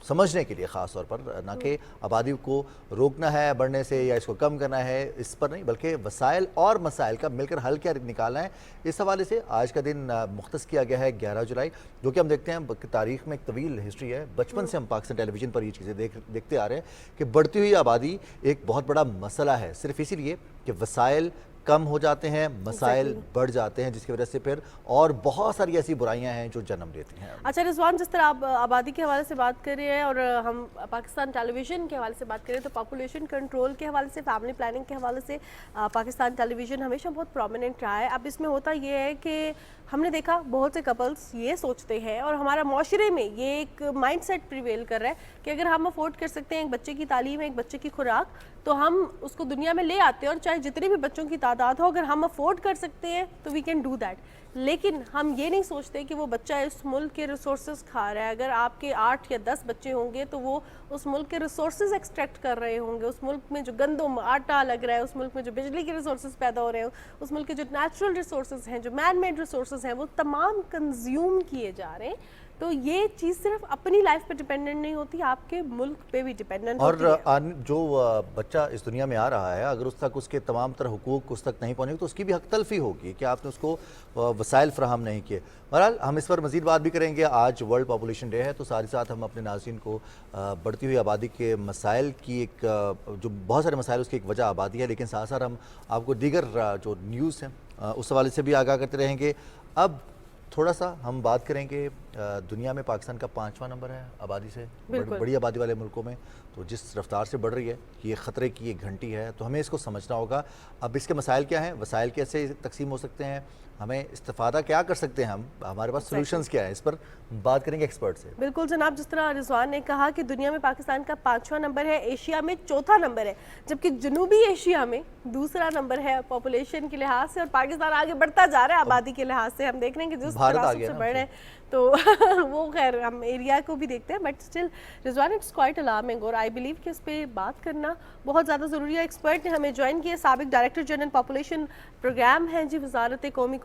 समझने के लिए ख़ास तौर पर, ना कि आबादी को रोकना है बढ़ने से या इसको कम करना है, इस पर नहीं, बल्कि वसाइल और मसाइल का मिलकर हल क्या निकालना है। इस हवाले से आज का दिन मुख्तस किया गया है 11 जुलाई, जो कि हम देखते हैं तारीख़ में एक तवील हिस्ट्री है। बचपन से हम पाकिस्तान टेलीविज़न पर ये चीज़ें देखते आ रहे हैं कि बढ़ती हुई आबादी एक बहुत बड़ा मसला है, सिर्फ इसीलिए कि वसाइल कम हो जाते हैं, मसाइल बढ़ जाते हैं, जिसकी वजह से फिर और बहुत सारी ऐसी बुराइयां हैं जो जन्म लेती हैं। अच्छा रिजवान, जिस तरह आप आबादी के हवाले से बात कर रहे हैं और हम पाकिस्तान टेलीविज़न के हवाले से बात करें, तो पॉपुलेशन कंट्रोल के हवाले से, फैमिली प्लानिंग के हवाले से पाकिस्तान टेलीविज़न हमेशा बहुत प्रोमिनेंट रहा है। अब इसमें होता ये है कि हमने देखा बहुत से कपल्स ये सोचते हैं, और हमारा माशरे में ये एक माइंडसेट प्रिवेल कर रहा है कि अगर हम अफोर्ड कर सकते हैं एक बच्चे की तालीम, एक बच्चे की खुराक, तो हम उसको दुनिया में ले आते हैं, और चाहे जितने भी बच्चों की तादाद हो, अगर हम अफोर्ड कर सकते हैं तो वी कैन डू दैट। लेकिन हम ये नहीं सोचते कि वो बच्चा इस मुल्क के रिसोर्सेज खा रहा है। अगर आपके 8 या 10 बच्चे होंगे तो वो उस मुल्क के रिसोर्सेज एक्सट्रैक्ट कर रहे होंगे, उस मुल्क में जो गंदम आटा लग रहा है, उस मुल्क में जो बिजली के रिसोर्सेज पैदा हो रहे हैं, उस मुल्क के जो नेचुरल रिसोर्सेज हैं, जो मैन मेड रिसोर्सेज हैं, वो तमाम कंज्यूम किए जा रहे हैं। तो ये चीज़ सिर्फ अपनी लाइफ पे डिपेंडेंट नहीं होती, आपके मुल्क पे भी डिपेंडेंट होती है। और जो बच्चा इस दुनिया में आ रहा है, अगर उस तक उसके तमाम तरह हुकूक उस तक नहीं पहुँचे तो उसकी भी हक तलफी होगी कि आपने उसको वसाइल फ्राहम नहीं किए। बहरहाल हम इस पर मज़ीद बात भी करेंगे। आज वर्ल्ड पॉपुलेशन डे है, तो साथ ही साथ हम अपने नाज़रीन को बढ़ती हुई आबादी के मसाइल की एक जो बहुत सारे मसाइल, उसकी एक वजह आबादी है, लेकिन साथ साथ हम आपको दीगर जो न्यूज़ हैं उस हवाले से भी आगाह करते रहेंगे। अब थोड़ा सा हम बात करेंगे, दुनिया में पाकिस्तान का 5वां नंबर है आबादी से, बड़ी आबादी वाले मुल्कों में, तो जिस रफ्तार से बढ़ रही है ये ख़तरे की एक घंटी है, तो हमें इसको समझना होगा। अब इसके मसाइल क्या हैं, वसाइल कैसे तकसीम हो सकते हैं, हमें इस्तिफ़ादा क्या कर सकते हैं, हम हमारे पास सॉल्यूशंस क्या है, इस पर बात करेंगे एक्सपर्ट से। बिल्कुल जनाब, जिस तरह रिजवान ने कहा कि दुनिया में पाकिस्तान का 5वां नंबर है, एशिया में 4था नंबर है, जबकि जनूबी एशिया में 2रा नंबर है पॉपुलेशन के लिहाज से, और पाकिस्तान आगे बढ़ता जा रहा है आबादी के लिहाज से। हम देख रहे हैं कि जिस तरह से बढ़ रहे हैं, تو وہ خیر ہم ایریا کو بھی دیکھتے ہیں but still Rizwan it's quite alarming اور آئی بلیو کہ اس پہ بات کرنا بہت زیادہ ضروری ہے. ایکسپرٹ نے ہمیں جوائن کیا سابق ڈائریکٹر جنرل پاپولیشن پروگرام ہیں جی وزارت قومی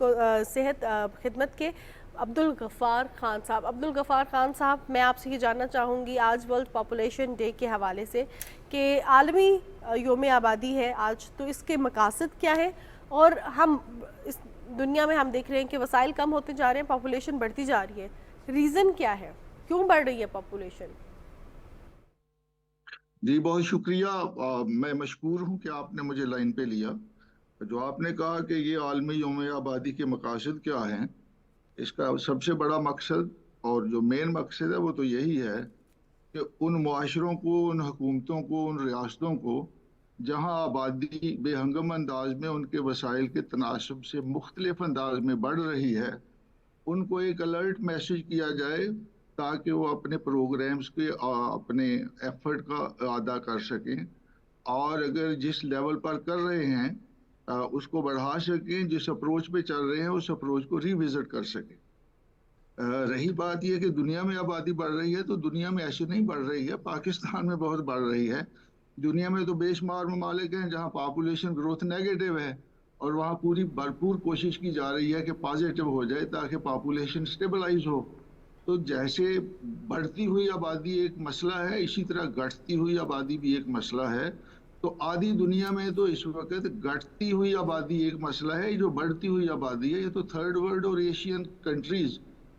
صحت خدمت کے عبدالغفار خان صاحب. عبدالغفار خان صاحب میں آپ سے یہ جاننا چاہوں گی آج ورلڈ پاپولیشن ڈے کے حوالے سے کہ عالمی یوم آبادی ہے آج, تو اس کے مقاصد کیا ہے اور ہم اس دنیا میں ہم دیکھ رہے ہیں کہ وسائل کم ہوتے جا رہے ہیں, پاپولیشن بڑھتی جا رہی ہے, ریزن کیا ہے, کیوں بڑھ رہی ہے پاپولیشن؟ جی بہت شکریہ. میں مشکور ہوں کہ آپ نے مجھے لائن پہ لیا. جو آپ نے کہا کہ یہ عالمی یوم آبادی کے مقاصد کیا ہیں, اس کا سب سے بڑا مقصد اور جو مین مقصد ہے وہ تو یہی ہے کہ ان معاشروں کو, ان حکومتوں کو, ان ریاستوں کو جہاں آبادی بے ہنگم انداز میں ان کے وسائل کے تناسب سے مختلف انداز میں بڑھ رہی ہے, ان کو ایک الرٹ میسج کیا جائے تاکہ وہ اپنے پروگرامز کے اپنے ایفرٹ کا ادا کر سکیں, اور اگر جس لیول پر کر رہے ہیں اس کو بڑھا سکیں, جس اپروچ پہ چل رہے ہیں اس اپروچ کو ری وزٹ کر سکیں. رہی بات یہ کہ دنیا میں آبادی بڑھ رہی ہے, تو دنیا میں ایسے نہیں بڑھ رہی ہے, پاکستان میں بہت بڑھ رہی ہے. دنیا میں تو بے شمار ممالک ہیں جہاں پاپولیشن گروتھ نیگیٹو ہے, اور وہاں پوری بھرپور کوشش کی جا رہی ہے کہ پازیٹو ہو جائے تاکہ پاپولیشن سٹیبلائز ہو. تو جیسے بڑھتی ہوئی آبادی ایک مسئلہ ہے, اسی طرح گھٹتی ہوئی آبادی بھی ایک مسئلہ ہے. تو آدھی دنیا میں تو اس وقت گھٹتی ہوئی آبادی ایک مسئلہ ہے, جو بڑھتی ہوئی آبادی ہے یہ تو تھرڈ ورلڈ اور ایشین کنٹریز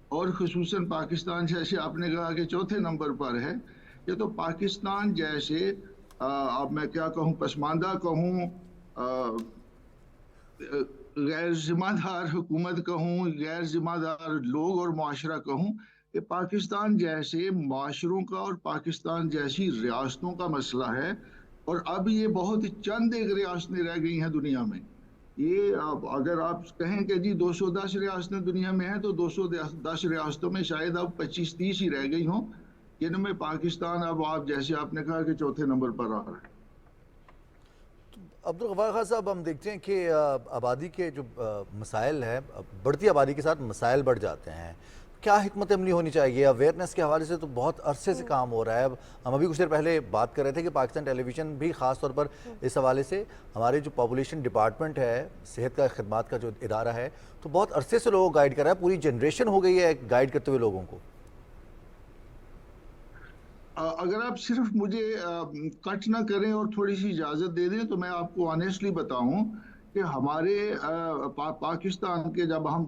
اور خصوصاً پاکستان جیسے آپ نے کہا کہ چوتھے نمبر پر ہے. یہ تو پاکستان جیسے اب میں کیا کہوں, پسماندہ کہوں, غیر ذمہ دار حکومت کہوں, غیر ذمہ دار لوگ اور معاشرہ کہوں, کہ پاکستان جیسے معاشروں کا اور پاکستان جیسی ریاستوں کا مسئلہ ہے. اور اب یہ بہت چند ایک ریاستیں رہ گئی ہیں دنیا میں. یہ اگر آپ کہیں کہ جی 210 ریاستیں دنیا میں ہیں, تو 210 ریاستوں میں شاید اب 25-30 ہی رہ گئی ہوں, جن میں پاکستان اب آپ جیسے آپ نے کہا کہ چوتھے نمبر پر آ رہا ہے. عبدالغفار خان صاحب, ہم دیکھتے ہیں کہ آبادی کے جو مسائل ہیں, بڑھتی آبادی کے ساتھ مسائل بڑھ جاتے ہیں. کیا حکمت عملی ہونی چاہیے؟ اویئرنیس کے حوالے سے تو بہت عرصے سے کام ہو رہا ہے. ہم ابھی کچھ دیر پہلے بات کر رہے تھے کہ پاکستان ٹیلی ویژن بھی خاص طور پر اس حوالے سے, ہمارے جو پاپولیشن ڈپارٹمنٹ ہے, صحت کا خدمات کا جو ادارہ ہے, تو بہت عرصے سے لوگوں کو گائیڈ کر رہا ہے. پوری جنریشن ہو گئی ہے گائیڈ کرتے ہوئے لوگوں کو. اگر آپ صرف مجھے کٹ نہ کریں اور تھوڑی سی اجازت دے دیں تو میں آپ کو آنیسٹلی بتاؤں کہ ہمارے پاکستان کے جب ہم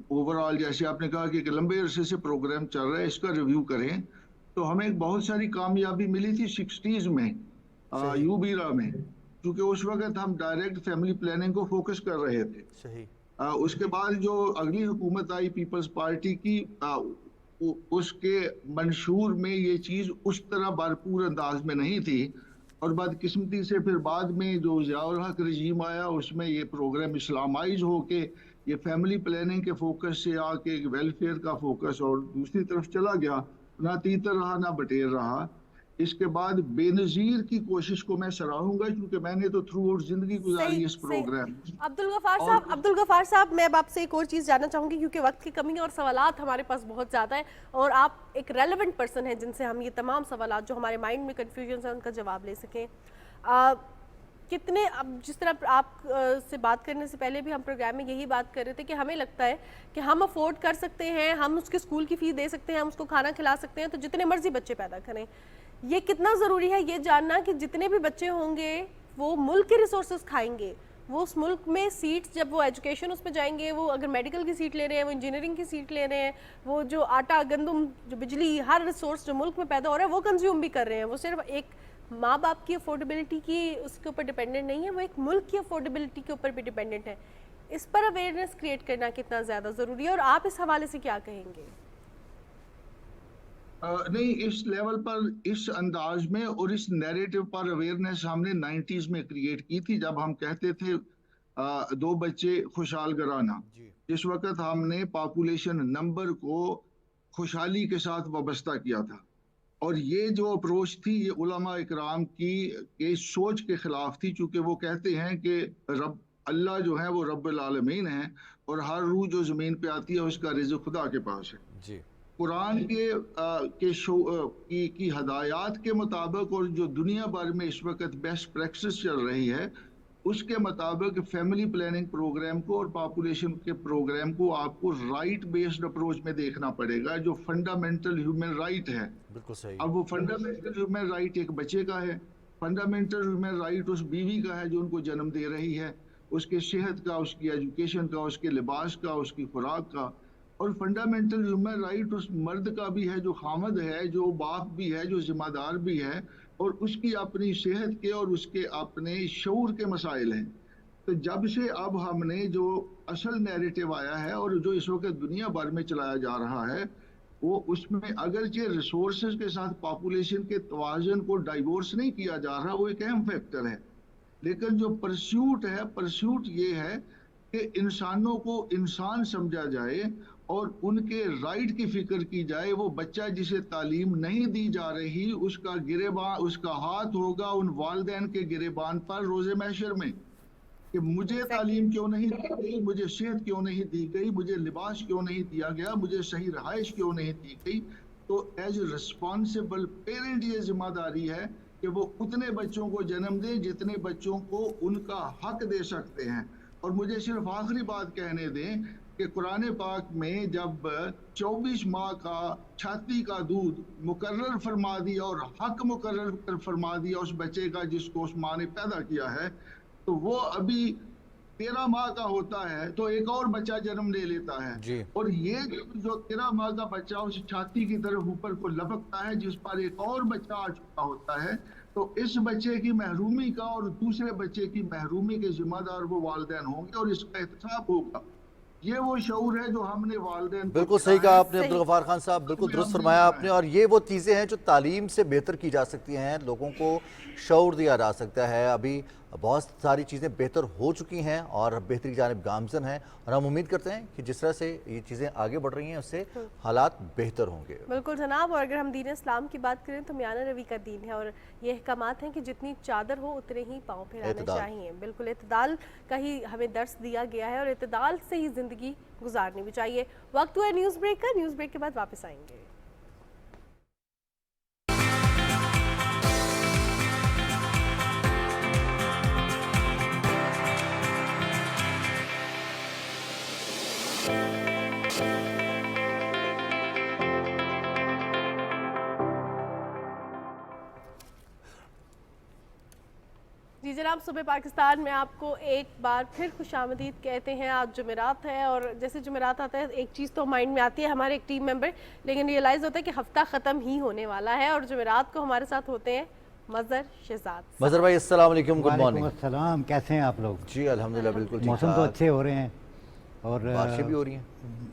اوورآل جیسے آپ نے کہا کہ ایک لمبے عرصے سے پروگرام چل رہا ہے, اس کا ریویو کریں تو ہمیں بہت ساری کامیابی ملی تھی 60s میں یو بیرا میں, کیونکہ اس وقت ہم ڈائریکٹ فیملی پلاننگ کو فوکس کر رہے تھے. صحیح. اس کے بعد جو اگلی حکومت آئی پیپلز پارٹی کی, اس کے منشور میں یہ چیز اس طرح بھرپور انداز میں نہیں تھی, اور بدقسمتی سے پھر بعد میں جو ضیاء الحق رجیم آیا اس میں یہ پروگرام اسلامائز ہو کے یہ فیملی پلاننگ کے فوکس سے آ کے ویلفیئر کا فوکس اور دوسری طرف چلا گیا, نہ تیتر رہا نہ بٹیر رہا. اس کے بعد بے نظیر کی کوشش کو میں سراہوں گا, کیونکہ میں نے تو تھرو آؤٹ زندگی گزاری اس پروگرام. عبدالغفار صاحب, میں اب آپ سے ایک اور چیز جاننا چاہوں گی کیونکہ وقت کی کمی اور سوالات ہمارے پاس بہت زیادہ ہیں, اور آپ ایک ریلیونٹ پرسن ہیں جن سے ہم یہ تمام سوالات جو ہمارے مائنڈ میں کنفیوژنس ہیں ان کا جواب لے سکیں. کتنے, اب جس طرح آپ سے بات کرنے سے پہلے بھی ہم پروگرام میں یہی بات کر رہے تھے کہ ہمیں لگتا ہے کہ ہم افورڈ کر سکتے ہیں, ہم اس کے اسکول کی فیس دے سکتے ہیں, ہم اس کو کھانا کھلا سکتے ہیں, تو جتنے مرضی بچے پیدا کریں. یہ کتنا ضروری ہے یہ جاننا کہ جتنے بھی بچے ہوں گے وہ ملک کے ریسورسز کھائیں گے, وہ اس ملک میں سیٹس جب وہ ایجوکیشن اس پہ جائیں گے, وہ اگر میڈیکل کی سیٹ لے رہے ہیں, وہ انجینئرنگ کی سیٹ لے رہے ہیں, وہ جو آٹا گندم جو بجلی ہر ریسورس جو ملک میں پیدا ہو رہا ہے وہ کنزیوم بھی کر رہے ہیں. وہ صرف ایک ماں باپ کی افورڈیبلٹی کی اس کے اوپر ڈیپینڈنٹ نہیں ہے, وہ ایک ملک کی افورڈیبلٹی کے اوپر بھی ڈیپینڈنٹ ہے. اس پر اویئرنیس کریٹ کرنا کتنا زیادہ ضروری ہے, اور آپ اس حوالے سے کیا کہیں گے؟ نہیں, اس لیول پر, اس انداز میں اور اس نیریٹو پر اویئرنیس ہم نے 90s میں کریٹ کی تھی, جب ہم کہتے تھے 2 بچے خوشحال گھرانہ. جس وقت ہم نے پاپولیشن نمبر کو خوشحالی کے ساتھ وابستہ کیا تھا, اور یہ جو اپروچ تھی یہ علماء اکرام کی سوچ کے خلاف تھی, چونکہ وہ کہتے ہیں کہ اللہ جو ہے وہ رب العالمین ہیں, اور ہر روح جو زمین پہ آتی ہے اس کا رزق خدا کے پاس ہے. जी कुरान की हदायत के मुताबिक और जो दुनिया भर में इस वक्त बेस्ट प्रैक्टिस चल रही है उसके मुताबिक फैमिली प्लानिंग प्रोग्राम को और पॉपुलेशन के प्रोग्राम को आपको राइट बेस्ड अप्रोच में देखना पड़ेगा, जो फंडामेंटल ह्यूमन राइट है। बिल्कुल सही। अब वो फंडामेंटल ह्यूमन राइट एक बच्चे का है, फंडामेंटल ह्यूमन राइट उस बीवी का है जो उनको जन्म दे रही है, उसके सेहत का, उसकी एजुकेशन का, उसके लिबास का, उसकी खुराक का। और फंडामेंटल ह्यूमन राइट उस मर्द का भी है जो खामद है, जो बाप भी है, जो जिम्मेदार भी है, और उसकी अपनी सेहत के और उसके अपने शऊर के मसाइल हैं। तो जब से अब हमने जो असल नैरेटिव आया है और जो इस वक्त दुनिया भर में चलाया जा रहा है, वो उसमें अगरचे रिसोर्सेज के साथ पॉपुलेशन के तवाज़ुन को डाइवोर्स नहीं किया जा रहा, वो एक अहम फैक्टर है। लेकिन जो परस्यूट है, परस्यूट ये है कि इंसानों को इंसान समझा जाए और उनके राइट की फिक्र की जाए। वो बच्चा जिसे तालीम नहीं दी जा रही, उसका गिरेबान, उसका हाथ होगा उन वालिदैन के गिरेबान पर रोज़े महशर में कि मुझे तालीम क्यों नहीं दी गई, मुझे सेहत क्यों नहीं दी गई, मुझे लिबास क्यों नहीं दिया गया, मुझे सही रहाइश क्यों नहीं दी गई। तो एज ए रिस्पॉन्सिबल पेरेंट ये जिम्मेदारी है कि वो उतने बच्चों को जन्म दें जितने बच्चों को उनका हक दे सकते हैं। और मुझे सिर्फ आखिरी बात कहने दें कि कुरान पाक में जब 24 माह का छाती का दूध मुकर्रर फरमा दिया और हक मुकर्रर फरमा दिया उस बच्चे का जिसको उस माँ ने पैदा किया है, तो वो अभी 13 माह का होता है तो एक और बच्चा जन्म ले लेता है जी। और ये जो 13 माह का बच्चा उस छाती की तरफ ऊपर को लपकता है जिस पर एक और बच्चा आ चुका होता है, तो इस बच्चे की महरूमी का और दूसरे बच्चे की महरूमी के जिम्मेदार वो वालिदैन होंगे और इसका एहतसाब होगा। ये वो शऊर है जो हमने वालिदैन को बिल्कुल सही कहा आपने अब्दुल गफ्फार खान साहब, बिल्कुल दुरुस्त फरमाया आपने। और ये वो चीज़ें हैं जो तालीम से बेहतर की जा सकती हैं, लोगों को शऊर दिया जा सकता है। अभी बहुत सारी चीज़ें बेहतर हो चुकी हैं और बेहतरी की जानिब गामज़न हैं, और हम उम्मीद करते हैं कि जिस तरह से ये चीज़ें आगे बढ़ रही हैं उससे हालात बेहतर होंगे। बिल्कुल जनाब। और अगर हम दीन इस्लाम की बात करें तो मियाना रवि का दीन है और ये अहकामात हैं कि जितनी चादर हो उतने ही पाँव फैलाने चाहिए। बिल्कुल इत्तेदाल का ही हमें दर्स दिया गया है और इत्तेदाल से ही ज़िंदगी गुजारनी भी चाहिए। वक्त हुआ न्यूज़ ब्रेक का, न्यूज़ ब्रेक के बाद वापस आएंगे। जी जनाब, सुबह पाकिस्तान में आपको एक बार फिर खुशामदीद कहते हैं। आज जुमेरात है और जैसे जुमेरात आता है एक चीज़ तो माइंड में आती है हमारे एक टीम मेंबर, लेकिन रियलाइज़ होता है कि हफ्ता ख़त्म ही होने वाला है और जुमेरात को हमारे साथ होते हैं मज़र शहजाद। मज़र भाई अस्सलाम वालेकुम, गुड मॉर्निंग। अस्सलाम, कैसे हैं आप लोग? जी अल्हम्दुलिल्लाह बिल्कुल ठीक। मौसम तो अच्छे हो रहे हैं और बारिशें भी हो रही हैं,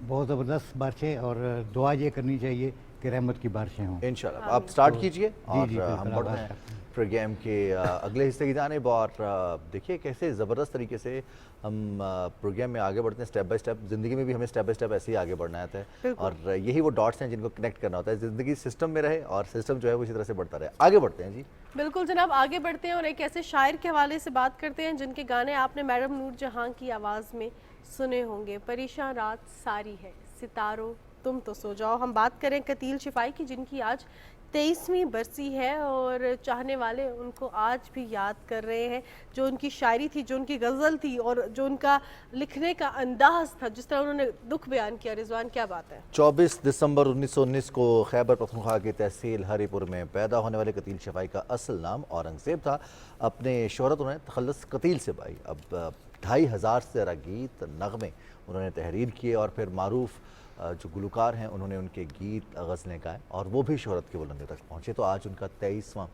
बहुत ज़बरदस्त बारिशें, और दुआ ये करनी चाहिए कि रहमत की बारिशें हों इंशाल्लाह। आप स्टार्ट कीजिए और जी, हम बिल्कुल, बढ़ते हैं प्रोग्राम के अगले हिस्से की जानिब। और देखिए कैसे ज़बरदस्त तरीके से हम प्रोग्राम में आगे बढ़ते हैं, स्टेप बाय स्टेप। ज़िंदगी में भी हमें स्टेप बाय स्टेप ऐसे ही आगे बढ़ना आता है और यही वो डॉट्स हैं जिनको कनेक्ट करना होता है। ज़िंदगी सिस्टम में रहे और सिस्टम जो है वो इसी तरह से बढ़ता रहे। आगे बढ़ते हैं जी। बिल्कुल जनाब, आगे बढ़ते हैं और एक ऐसे शायर के हवाले से बात करते हैं जिनके गाने आपने मैडम नूर जहाँ की आवाज़ में सुने होंगे। परेशान रात सारी है, सितारों तुम तो सो जाओ। हम बात करें कतील शिफाई की जिनकी आज 23वीं बरसी है और चाहने वाले उनको आज भी याद कर रहे हैं। जो उनकी शायरी थी, जो उनकी गज़ल थी और जो उनका लिखने का अंदाज़ था, जिस तरह उन्होंने दुख बयान किया, रिजवान क्या बात है। 24 दिसंबर 1919 को खैबर पख्तूनख्वा की तहसील हरीपुर में पैदा होने वाले कतील शिफाई का असल नाम औरंगज़ेब था। अपने शोहरत उन्होंने तखल्लुस कतील से पाई। अब 2500 से ज़्यादा गीत नग़मे उन्होंने तहरीर किए और फिर मारूफ जो गुलकार हैं उन्होंने उनके गीत गज़लें गाए और वो भी शोहरत के बुलंदी तक पहुँचे। तो आज उनका 23वां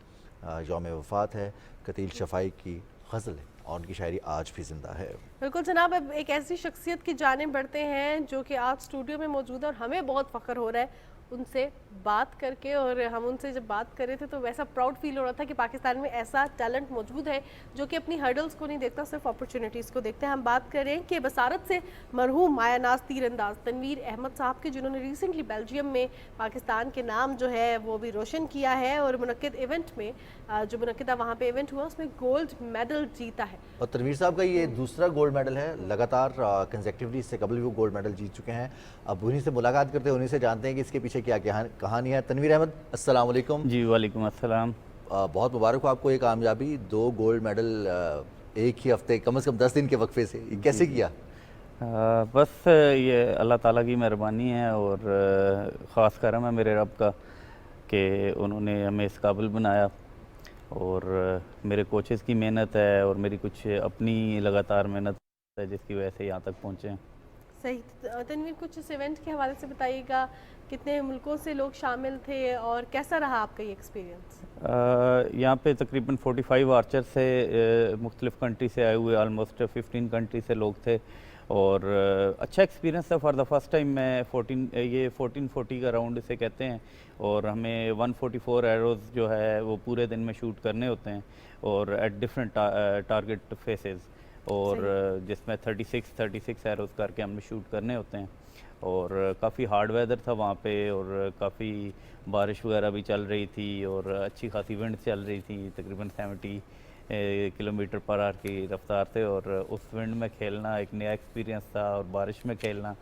यौम वफ़ात है। कतील शिफाई की गज़लें और उनकी शायरी आज भी ज़िंदा है। बिल्कुल जनाब, अब एक ऐसी शख्सियत की जानिब बढ़ते हैं जो कि आज स्टूडियो में मौजूद है और हमें बहुत फ़ख्र हो रहा है। उनसे बात करके, और हम उनसे जब बात कर रहे थे तो वैसा प्राउड फील हो रहा था कि पाकिस्तान में ऐसा टैलेंट मौजूद है जो कि अपनी हर्डल्स को नहीं देखता, सिर्फ अपॉर्चुनिटीज़ को देखते हैं। हम बात कर रहे हैं कि बसारत से मरहूम मायानाज तीरंदाज तनवीर अहमद साहब के, जिन्होंने रिसेंटली बेल्जियम में पाकिस्तान के नाम जो है वो भी रोशन किया है, और मुनक्किद इवेंट में जो मुनक्किदा वहाँ पे इवेंट हुआ उसमें गोल्ड मेडल जीता है। और तनवीर साहब का ये दूसरा गोल्ड मेडल है लगातार कंसेक्टिवली, इससे कबल भी वो गोल्ड मेडल जीत चुके हैं। अब उन्हीं से मुलाकात करते हैं, उन्हीं से जानते हैं कि इसके पीछे क्या कहानी है। तनवीर अहमद, अस्सलाम वालेकुम। जी वालेकुम अस्सलाम। बहुत मुबारक हो आपको ये कामयाबी, 2 गोल्ड मेडल एक ही हफ्ते, कम से कम 10 दिन के वक्फे से, ये कैसे किया? बस ये अल्लाह ताला की मेहरबानी है और ख़ास करम है मेरे रब का कि उन्होंने हमें इस काबिल बनाया, और मेरे कोचेज़ की मेहनत है और मेरी कुछ अपनी लगातार मेहनत है जिसकी वजह से यहाँ तक पहुँचे हैं। सही। तनवीर, कुछ इस इवेंट के हवाले से बताइएगा, कितने मुल्कों से लोग शामिल थे और कैसा रहा आपका ये एक्सपीरियंस? यहाँ पे तकरीबन 45 आर्चर से मुख्तलिफ़ कंट्री से आए हुए ऑलमोस्ट 15 कंट्री से लोग थे, और अच्छा एक्सपीरियंस था। फॉर द फर्स्ट टाइम मैं 1440 का राउंड इसे कहते हैं, और हमें 144 एरोज़ जो है वो पूरे दिन में शूट करने होते हैं, और एट डिफरेंट टारगेट फेसेस, और जिसमें 36 एरोज़ करके हमने शूट करने होते हैं। और काफ़ी हार्ड वेदर था वहाँ पे, और काफ़ी बारिश वगैरह भी चल रही थी, और अच्छी खासी विंड चल रही थी, तकरीबन 70 किलोमीटर पर आवर की रफ्तार से, और उस विंड में खेलना एक नया एक्सपीरियंस था, और बारिश में खेलना,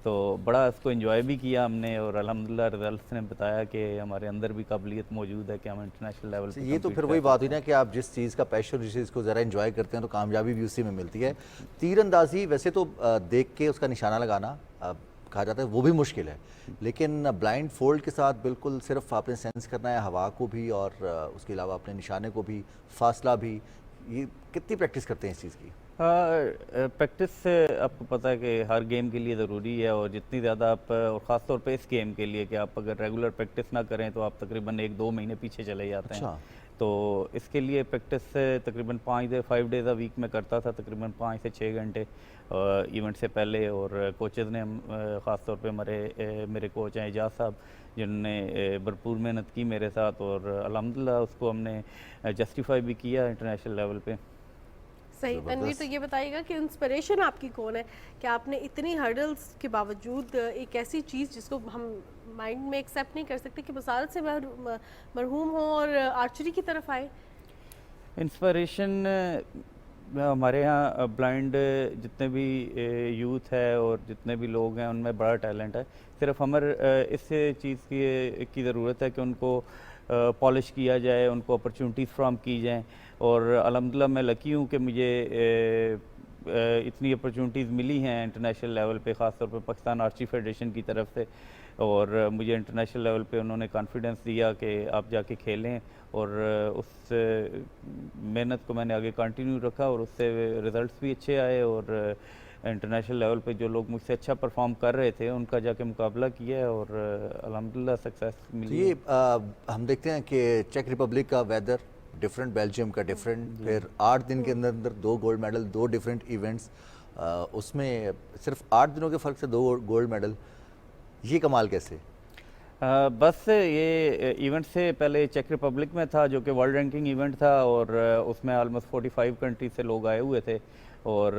तो बड़ा इसको एंजॉय भी किया हमने। और अल्हम्दुलिल्लाह रिजल्ट्स ने बताया कि हमारे अंदर भी काबिलियत मौजूद है कि हम इंटरनेशनल लेवल पे ये तो फिर वही बात हुई ना कि आप जिस चीज़ का पैशन, जिस चीज़ को ज़रा एंजॉय करते हैं तो कामयाबी भी उसी में मिलती है। तीरंदाजी वैसे तो देख के उसका निशाना लगाना कहा जाता है वो भी मुश्किल है, लेकिन ब्लाइंड फोल्ड के साथ बिल्कुल सिर्फ आपने सेंस करना है हवा को भी, और उसके अलावा अपने निशाने को भी, फासला भी। ये कितनी प्रैक्टिस करते हैं इस चीज़ की? प्रैक्टिस से आपको पता है कि हर गेम के लिए ज़रूरी है, और जितनी ज़्यादा आप, और ख़ास तौर पे इस गेम के लिए कि आप अगर रेगुलर प्रैक्टिस ना करें तो आप तकरीबन 1-2 महीने पीछे चले जाते हैं। तो इसके लिए प्रैक्टिस तकरीबन 5 डेज़ अ वीक में करता था, तकरीबन 5 से 6 घंटे इवेंट से पहले। और कोचेज़ ने ख़ास तौर पे मेरे कोच हैं एजाज साहब, जिन्होंने भरपूर मेहनत की मेरे साथ, और अल्हम्दुलिल्लाह उसको हमने जस्टिफाई भी किया इंटरनेशनल लेवल पे। सही। तनवीर, तो ये बताइएगा कि इंस्पिरेशन आपकी कौन है कि आपने इतनी हर्डल्स के बावजूद एक ऐसी चीज़ जिसको हम माइंड में एक्सेप्ट नहीं कर सकते कि बसारत से मरहूम हो और आर्चरी की तरफ आए? इंस्पिरेशन हमारे यहाँ ब्लाइंड जितने भी यूथ है और जितने भी लोग हैं उनमें बड़ा टैलेंट है, सिर्फ हमारे इस चीज़ की ज़रूरत है कि उनको पॉलिश किया जाए, उनको अपॉर्चुनिटीज़ फ्राहम की जाएँ। और अल्हम्दुलिल्लाह मैं लकी हूँ कि मुझे इतनी अपॉर्चुनिटीज़ मिली हैं इंटरनेशनल लेवल पे, ख़ास तौर पे पाकिस्तान आर्चरी फेडरेशन की तरफ से, और मुझे इंटरनेशनल लेवल पे उन्होंने कॉन्फिडेंस दिया कि आप जाके खेलें, और उस मेहनत को मैंने आगे कंटिन्यू रखा, और उससे रिज़ल्ट्स भी अच्छे आए, और इंटरनेशनल लेवल पे जो लोग मुझसे अच्छा परफॉर्म कर रहे थे उनका जाके मुकाबला किया, और अल्हम्दुलिल्लाह सक्सेस मिली। ये हम देखते हैं कि चेक रिपब्लिक का वेदर डिफरेंट, बेल्जियम का डिफरेंट, फिर 8 दिन के अंदर अंदर 2 गोल्ड मेडल, 2 डिफरेंट इवेंट्स, उसमें सिर्फ 8 दिनों के फ़र्क से 2 गोल्ड मेडल, ये कमाल कैसे? बस ये इवेंट से पहले चेक रिपब्लिक में था जो कि वर्ल्ड रैंकिंग इवेंट था, और उसमें ऑलमोस्ट 45 कंट्री से लोग आए हुए थे, और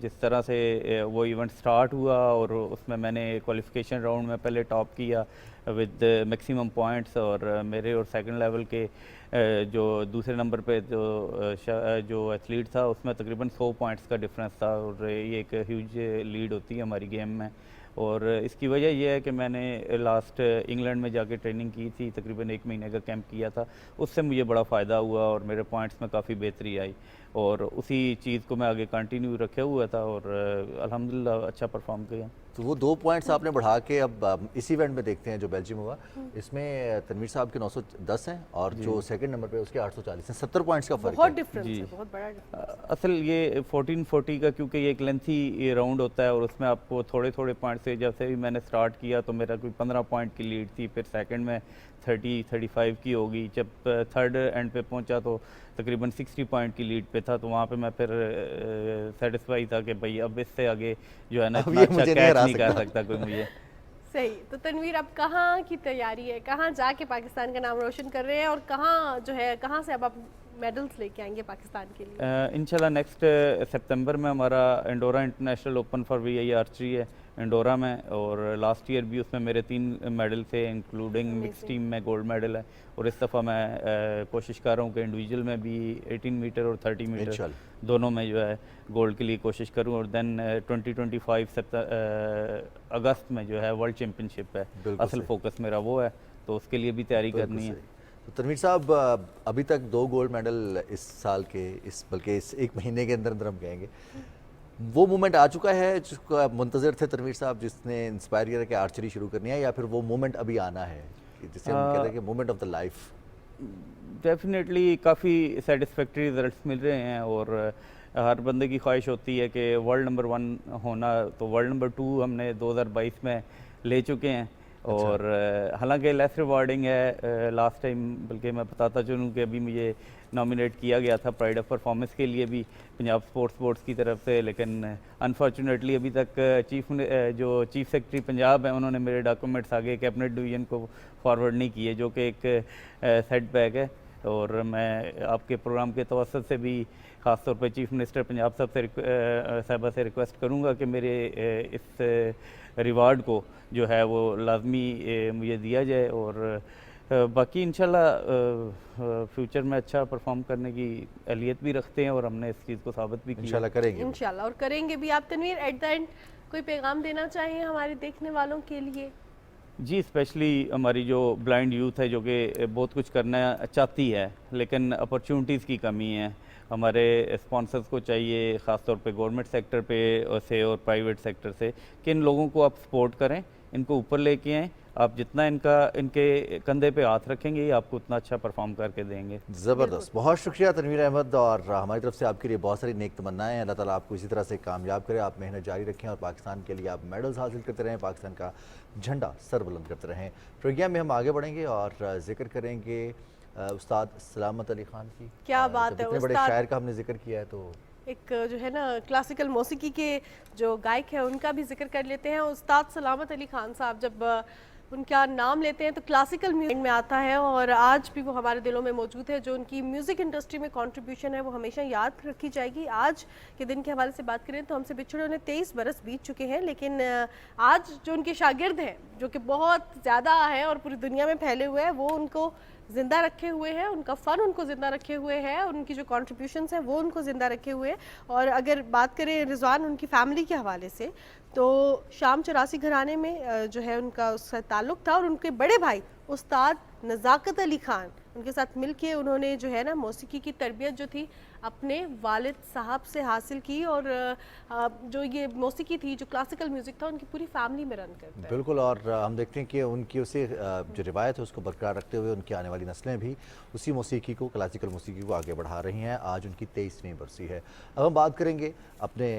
जिस तरह से वो इवेंट स्टार्ट हुआ और उसमें मैंने क्वालिफिकेशन राउंड में पहले टॉप किया विद मैक्सिमम पॉइंट्स, और मेरे और सेकंड लेवल के जो दूसरे नंबर पे जो एथलीट था उसमें तकरीबन 100 पॉइंट्स का डिफरेंस था, और ये एक ह्यूज लीड होती है हमारी गेम में। और इसकी वजह यह है कि मैंने लास्ट इंग्लैंड में जाके ट्रेनिंग की थी, तकरीबन 1 महीने का कैंप किया था, उससे मुझे बड़ा फ़ायदा हुआ और मेरे पॉइंट्स में काफ़ी बेहतरी आई, और उसी चीज़ को मैं आगे कंटिन्यू रखे हुआ था, और अल्हम्दुलिल्लाह अच्छा परफॉर्म किया। तो वो 2 पॉइंट्स आपने बढ़ा के अब इस इवेंट में देखते हैं जो बेल्जियम हुआ, इसमें तनवीर साहब के 910 हैं और जो सेकंड नंबर पे उसके 840 हैं, 70 पॉइंट्स का फर्क बहुत है। डिफरेंस है, बहुत बड़ा डिफरेंस। असल ये 1440 का क्योंकि ये एक लेंथी राउंड होता है और उसमें आपको थोड़े थोड़े पॉइंट से, जब से भी मैंने स्टार्ट किया तो मेरा कोई 15 पॉइंट की लीड थी, फिर सेकंड में 30-35 की होगी, जब थर्ड एंड पे पहुंचा तो तकरीबन 60 पॉइंट की लीड पे था, तो वहाँ पे मैं फिर सेटिस्फाई था कि भाई अब इससे आगे जो है ना इतना अच्छा कैच नहीं कर सकता कोई मुझे। सही। तो तनवीर, अब कहाँ की तैयारी है, कहाँ जाके पाकिस्तान का नाम रोशन कर रहे हैं और कहाँ जो है, कहाँ से अब आप मेडल्स लेके आएंगे पाकिस्तान के लिए? इंशाल्लाह नेक्स्ट सितंबर में हमारा Indora international open for VI archery है इंडोरा में, और लास्ट ईयर भी उसमें मेरे 3 मेडल थे, इंक्लूडिंग मिक्स टीम में गोल्ड मेडल है, और इस दफ़ा मैं कोशिश कर रहा हूँ कि इंडिविजुअल में भी 18 मीटर और 30 मीटर दोनों में जो है गोल्ड के लिए कोशिश करूँ। और देन 2025 अगस्त में जो है वर्ल्ड चैम्पियनशिप है, असल फोकस मेरा वो है, तो उसके लिए भी तैयारी करनी है। तो तनवीर साहब, अभी तक 2 गोल्ड मेडल इस साल के, बल्कि इस 1 महीने के अंदर अंदर हम कहेंगे, वो मोमेंट आ चुका है जिसको आप मुंतज़र थे तनवीर साहब, जिसने इंस्पायर किया कि आर्चरी शुरू करनी है, या फिर वो मोमेंट अभी आना है जिसे हम कहते हैं कि moment of the life? Definitely काफ़ी सेटिस्फैक्ट्री रिजल्ट्स मिल रहे हैं, और हर बंदे की ख्वाहिश होती है कि वर्ल्ड नंबर 1 होना, तो वर्ल्ड नंबर 2 हमने 2022 में ले चुके हैं। और हालांकि लेस रिवार्डिंग है लास्ट टाइम, बल्कि मैं बताता चलूँ कि अभी मुझे नॉमिनेट किया गया था प्राइड ऑफ परफॉर्मेंस के लिए भी पंजाब स्पोर्ट्स बोर्ड्स की तरफ से, लेकिन अनफॉर्चुनेटली अभी तक जो चीफ सेक्रेटरी पंजाब हैं उन्होंने मेरे डॉक्यूमेंट्स आगे कैबिनेट डिवीज़न को फॉरवर्ड नहीं किए, जो कि एक सेटबैक है। और मैं आपके प्रोग्राम के तवसत से भी ख़ास तौर पर चीफ मिनिस्टर पंजाब साहबा से रिक्वेस्ट करूँगा कि मेरे इस रिवार्ड को जो है वो लाजमी मुझे दिया जाए, और बाकी इंशाल्लाह फ्यूचर में अच्छा परफॉर्म करने की अहलियत भी रखते हैं, और हमने इस चीज़ को साबित भी किया। इंशाल्लाह करेंगे, इंशाल्लाह, और करेंगे भी। आप तनवीर, एट द एंड कोई पैगाम देना चाहिए हमारे देखने वालों के लिए? जी, स्पेशली हमारी जो ब्लाइंड यूथ है, जो कि बहुत कुछ करना चाहती है लेकिन अपॉर्चुनिटीज़ की कमी है। हमारे स्पॉन्सर्स को चाहिए, ख़ास तौर पे गवर्नमेंट सेक्टर पे से और प्राइवेट सेक्टर से, कि इन लोगों को आप सपोर्ट करें, इनको ऊपर लेके आएँ। आप जितना इनके कंधे पे हाथ रखेंगे, ये आपको उतना अच्छा परफॉर्म करके देंगे। ज़बरदस्त, बहुत शुक्रिया तनवीर अहमद, और हमारी तरफ से आपके लिए बहुत सारी नेक तमन्नाएं। अल्लाह ताला आपको इसी तरह से कामयाब करे, आप मेहनत जारी रखें और पाकिस्तान के लिए आप मेडल्स हासिल करते रहें, पाकिस्तान का झंडा सर बुलंद करते रहें। प्रोग्राम में हम आगे बढ़ेंगे और जिक्र करेंगे उस्ताद सलामत अली खान की। क्या बात है, इतने बड़े शायर का हमने जिक्र किया है, तो एक जो है ना क्लासिकल मौसीकी के जो गायक हैं उनका भी जिक्र कर लेते हैं। उस्ताद सलामत अली खान साहब, जब उनका नाम लेते हैं तो क्लासिकल म्यूजिक में आता है, और आज भी वो हमारे दिलों में मौजूद है। जो उनकी म्यूज़िक इंडस्ट्री में कंट्रीब्यूशन है वो हमेशा याद रखी जाएगी। आज के दिन के हवाले से बात करें तो हमसे बिछड़े उन्हें 23 बरस बीत चुके हैं, लेकिन आज जो उनके शागिर्द हैं, जो कि बहुत ज़्यादा है और पूरी दुनिया में फैले हुए हैं, वो उनको ज़िंदा रखे हुए हैं, उनका फ़न उनको ज़िंदा रखे हुए है, उनकी जो कॉन्ट्रीब्यूशंस हैं वो उनको ज़िंदा रखे हुए हैं। और अगर बात करें रिजवान उनकी फ़ैमिली के हवाले से, तो शाम 84 घराने में जो है उनका उसका ताल्लुक़ था, और उनके बड़े भाई उस्ताद नज़ाकत अली खान, उनके साथ मिलके उन्होंने जो है ना मौसीकी की तरबियत जो थी अपने वालिद साहब से हासिल की, और जो ये मौसीकी थी, जो क्लासिकल म्यूज़िक था, उनकी पूरी फैमिली में रन करता है। बिल्कुल, और हम देखते हैं कि उनकी उसे जो रिवायत है उसको बरकरार रखते हुए उनकी आने वाली नस्लें भी उसी मौसीकी को, क्लासिकल मौसीकी को आगे बढ़ा रही हैं। आज उनकी 23वीं बरसी है। अब हम बात करेंगे अपने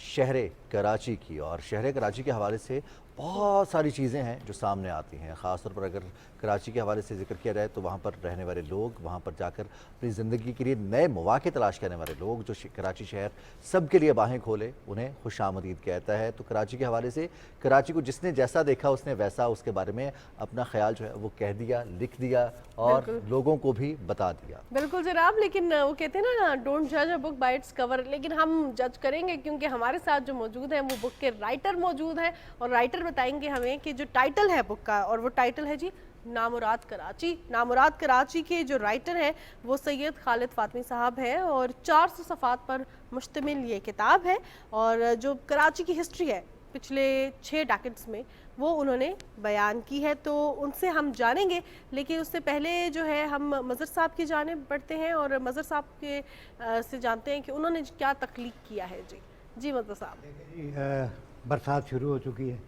शहर कराची की, और शहर कराची के हवाले से बहुत सारी चीज़ें हैं जो सामने आती हैं। ख़ास तौर पर अगर कराची के हवाले से जिक्र किया जाए तो वहाँ पर रहने वाले लोग, वहाँ पर जाकर अपनी ज़िंदगी के लिए नए मौक़े तलाश करने वाले लोग, जो कराची शहर सब के लिए बाहें खोले, उन्हें खुशामदीद कहता है। तो कराची के हवाले से, कराची को जिसने जैसा देखा उसने वैसा उसके बारे में अपना ख्याल जो है वो कह दिया, लिख दिया, और लोगों को भी बता दिया। बिल्कुल जनाब, लेकिन वो कहते हैं ना, डोंट जज a book by its cover, लेकिन हम जज करेंगे क्योंकि हमारे साथ जो मौजूद हैं वो बुक के राइटर मौजूद हैं, और राइटर बताएंगे हमें कि जो टाइटल है बुक का, और वो टाइटल है जी नामुराद कराची। नामुराद कराची के जो राइटर हैं वो सैयद खालिद फातमी साहब हैं, और 400 सफ़ात पर मुश्तमिल ये किताब है, और जो कराची की हिस्ट्री है पिछले 6 डेकेड्स में वो उन्होंने बयान की है, तो उनसे हम जानेंगे। लेकिन उससे पहले जो है हम मज़र साहब की जानिब बढ़ते हैं, और मज़र साहब के से जानते हैं कि उन्होंने क्या तख्लीक किया है। जी मज़र साहब। बरसात शुरू हो चुकी है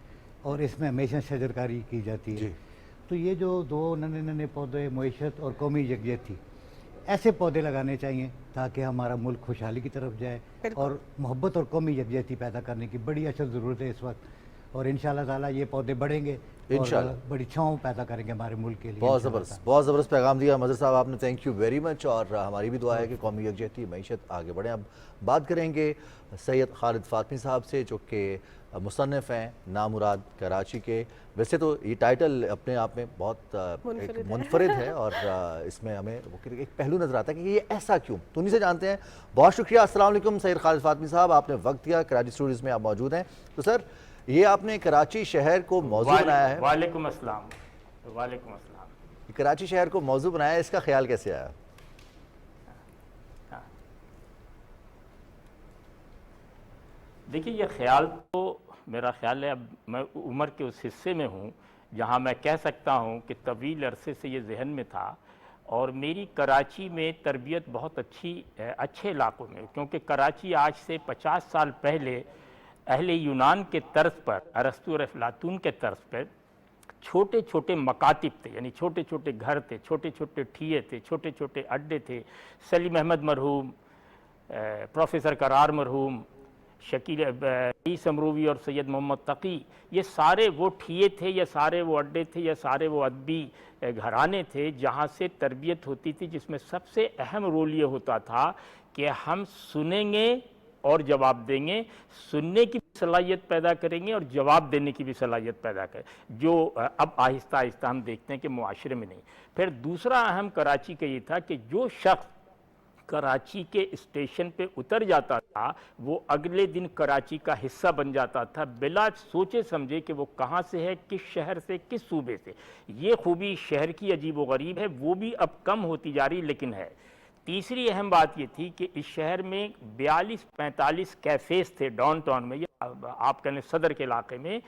और इसमें हमेशा शजरकारी की जाती है, तो ये जो 2 नन्हे नन्हे पौधे मईशत और कौमी यकजहत थी, ऐसे पौधे लगाने चाहिए ताकि हमारा मुल्क खुशहाली की तरफ जाए, और मोहब्बत और कौमी यकजहती पैदा करने की बड़ी असल ज़रूरत है इस वक्त। और इंशाल्लाह ताला ये पौधे बढ़ेंगे और इंशाल्लाह। बड़ी छाँव पैदा करेंगे हमारे मुल्क के लिए। बहुत इंशाल्लाह ज़बरदस्त, बहुत ज़बरदस्त पैगाम दिया मज़हर साहब आपने, थैंक यू वेरी मच। और हमारी भी दुआ है कि कौमी यकजहती मईशत आगे बढ़े। अब बात करेंगे सैयद खालिद फातमी साहब से, जो कि मुसन्निफ़ हैं नामुराद कराची के। वैसे तो ये टाइटल अपने आप में बहुत एक मुनफरिद है और इसमें हमें एक पहलू नज़र आता है कि ये ऐसा क्यों, तो उन्हीं से जानते हैं। बहुत शुक्रिया। अस्सलाम वालेकुम सैयद खालिद फातमी साहब, आपने वक्त दिया, कराची स्टूडियोज़ में आप मौजूद हैं। तो सर, ये आपने कराची शहर को मौजू बनाया है। वालेकुम अस्सलाम। वालेकुम अस्सलाम। कराची शहर को मौजू बनाया है, इसका ख्याल कैसे आया? देखिए, ये ख्याल तो मेरा ख्याल है, अब मैं उम्र के उस हिस्से में हूँ जहाँ मैं कह सकता हूँ कि तवील अरसे से ये जहन में था। और मेरी कराची में तरबियत बहुत अच्छे इलाकों में, क्योंकि कराची आज से 50 साल पहले अहले यूनान के तर्ज पर, अरस्तु और अफलातून के तर्ज पर छोटे छोटे मकातिब थे, यानी छोटे छोटे घर थे, छोटे छोटे ठिये थे, छोटे छोटे अड्डे थे। सलीम अहमद मरहूम, प्रोफेसर करार मरहूम, शकील समरूवी और सैयद मोहम्मद तकी, ये सारे वो ठिये थे, ये सारे वो अड्डे थे, ये सारे वो अदबी घराने थे जहाँ से तरबियत होती थी, जिसमें सबसे अहम रोल ये होता था कि हम सुनेंगे और जवाब देंगे, सुनने की भी सलाहियत पैदा करेंगे और जवाब देने की भी सलाहियत पैदा करें, जो अब आहिस्ता आहिस्ता हम देखते हैं कि मुआशरे में नहीं। फिर दूसरा अहम कराची का ये था कि जो शख्स कराची के स्टेशन पे उतर जाता था वो अगले दिन कराची का हिस्सा बन जाता था, बिला सोचे समझे कि वो कहाँ से है, किस शहर से, किस सूबे से। ये खूबी शहर की अजीब व गरीब है, वो भी अब कम होती जा रही लेकिन है। तीसरी अहम बात ये थी कि इस शहर में 42-45 कैफ़ेज़ थे डाउन टाउन में, या आप कहें सदर के इलाके में,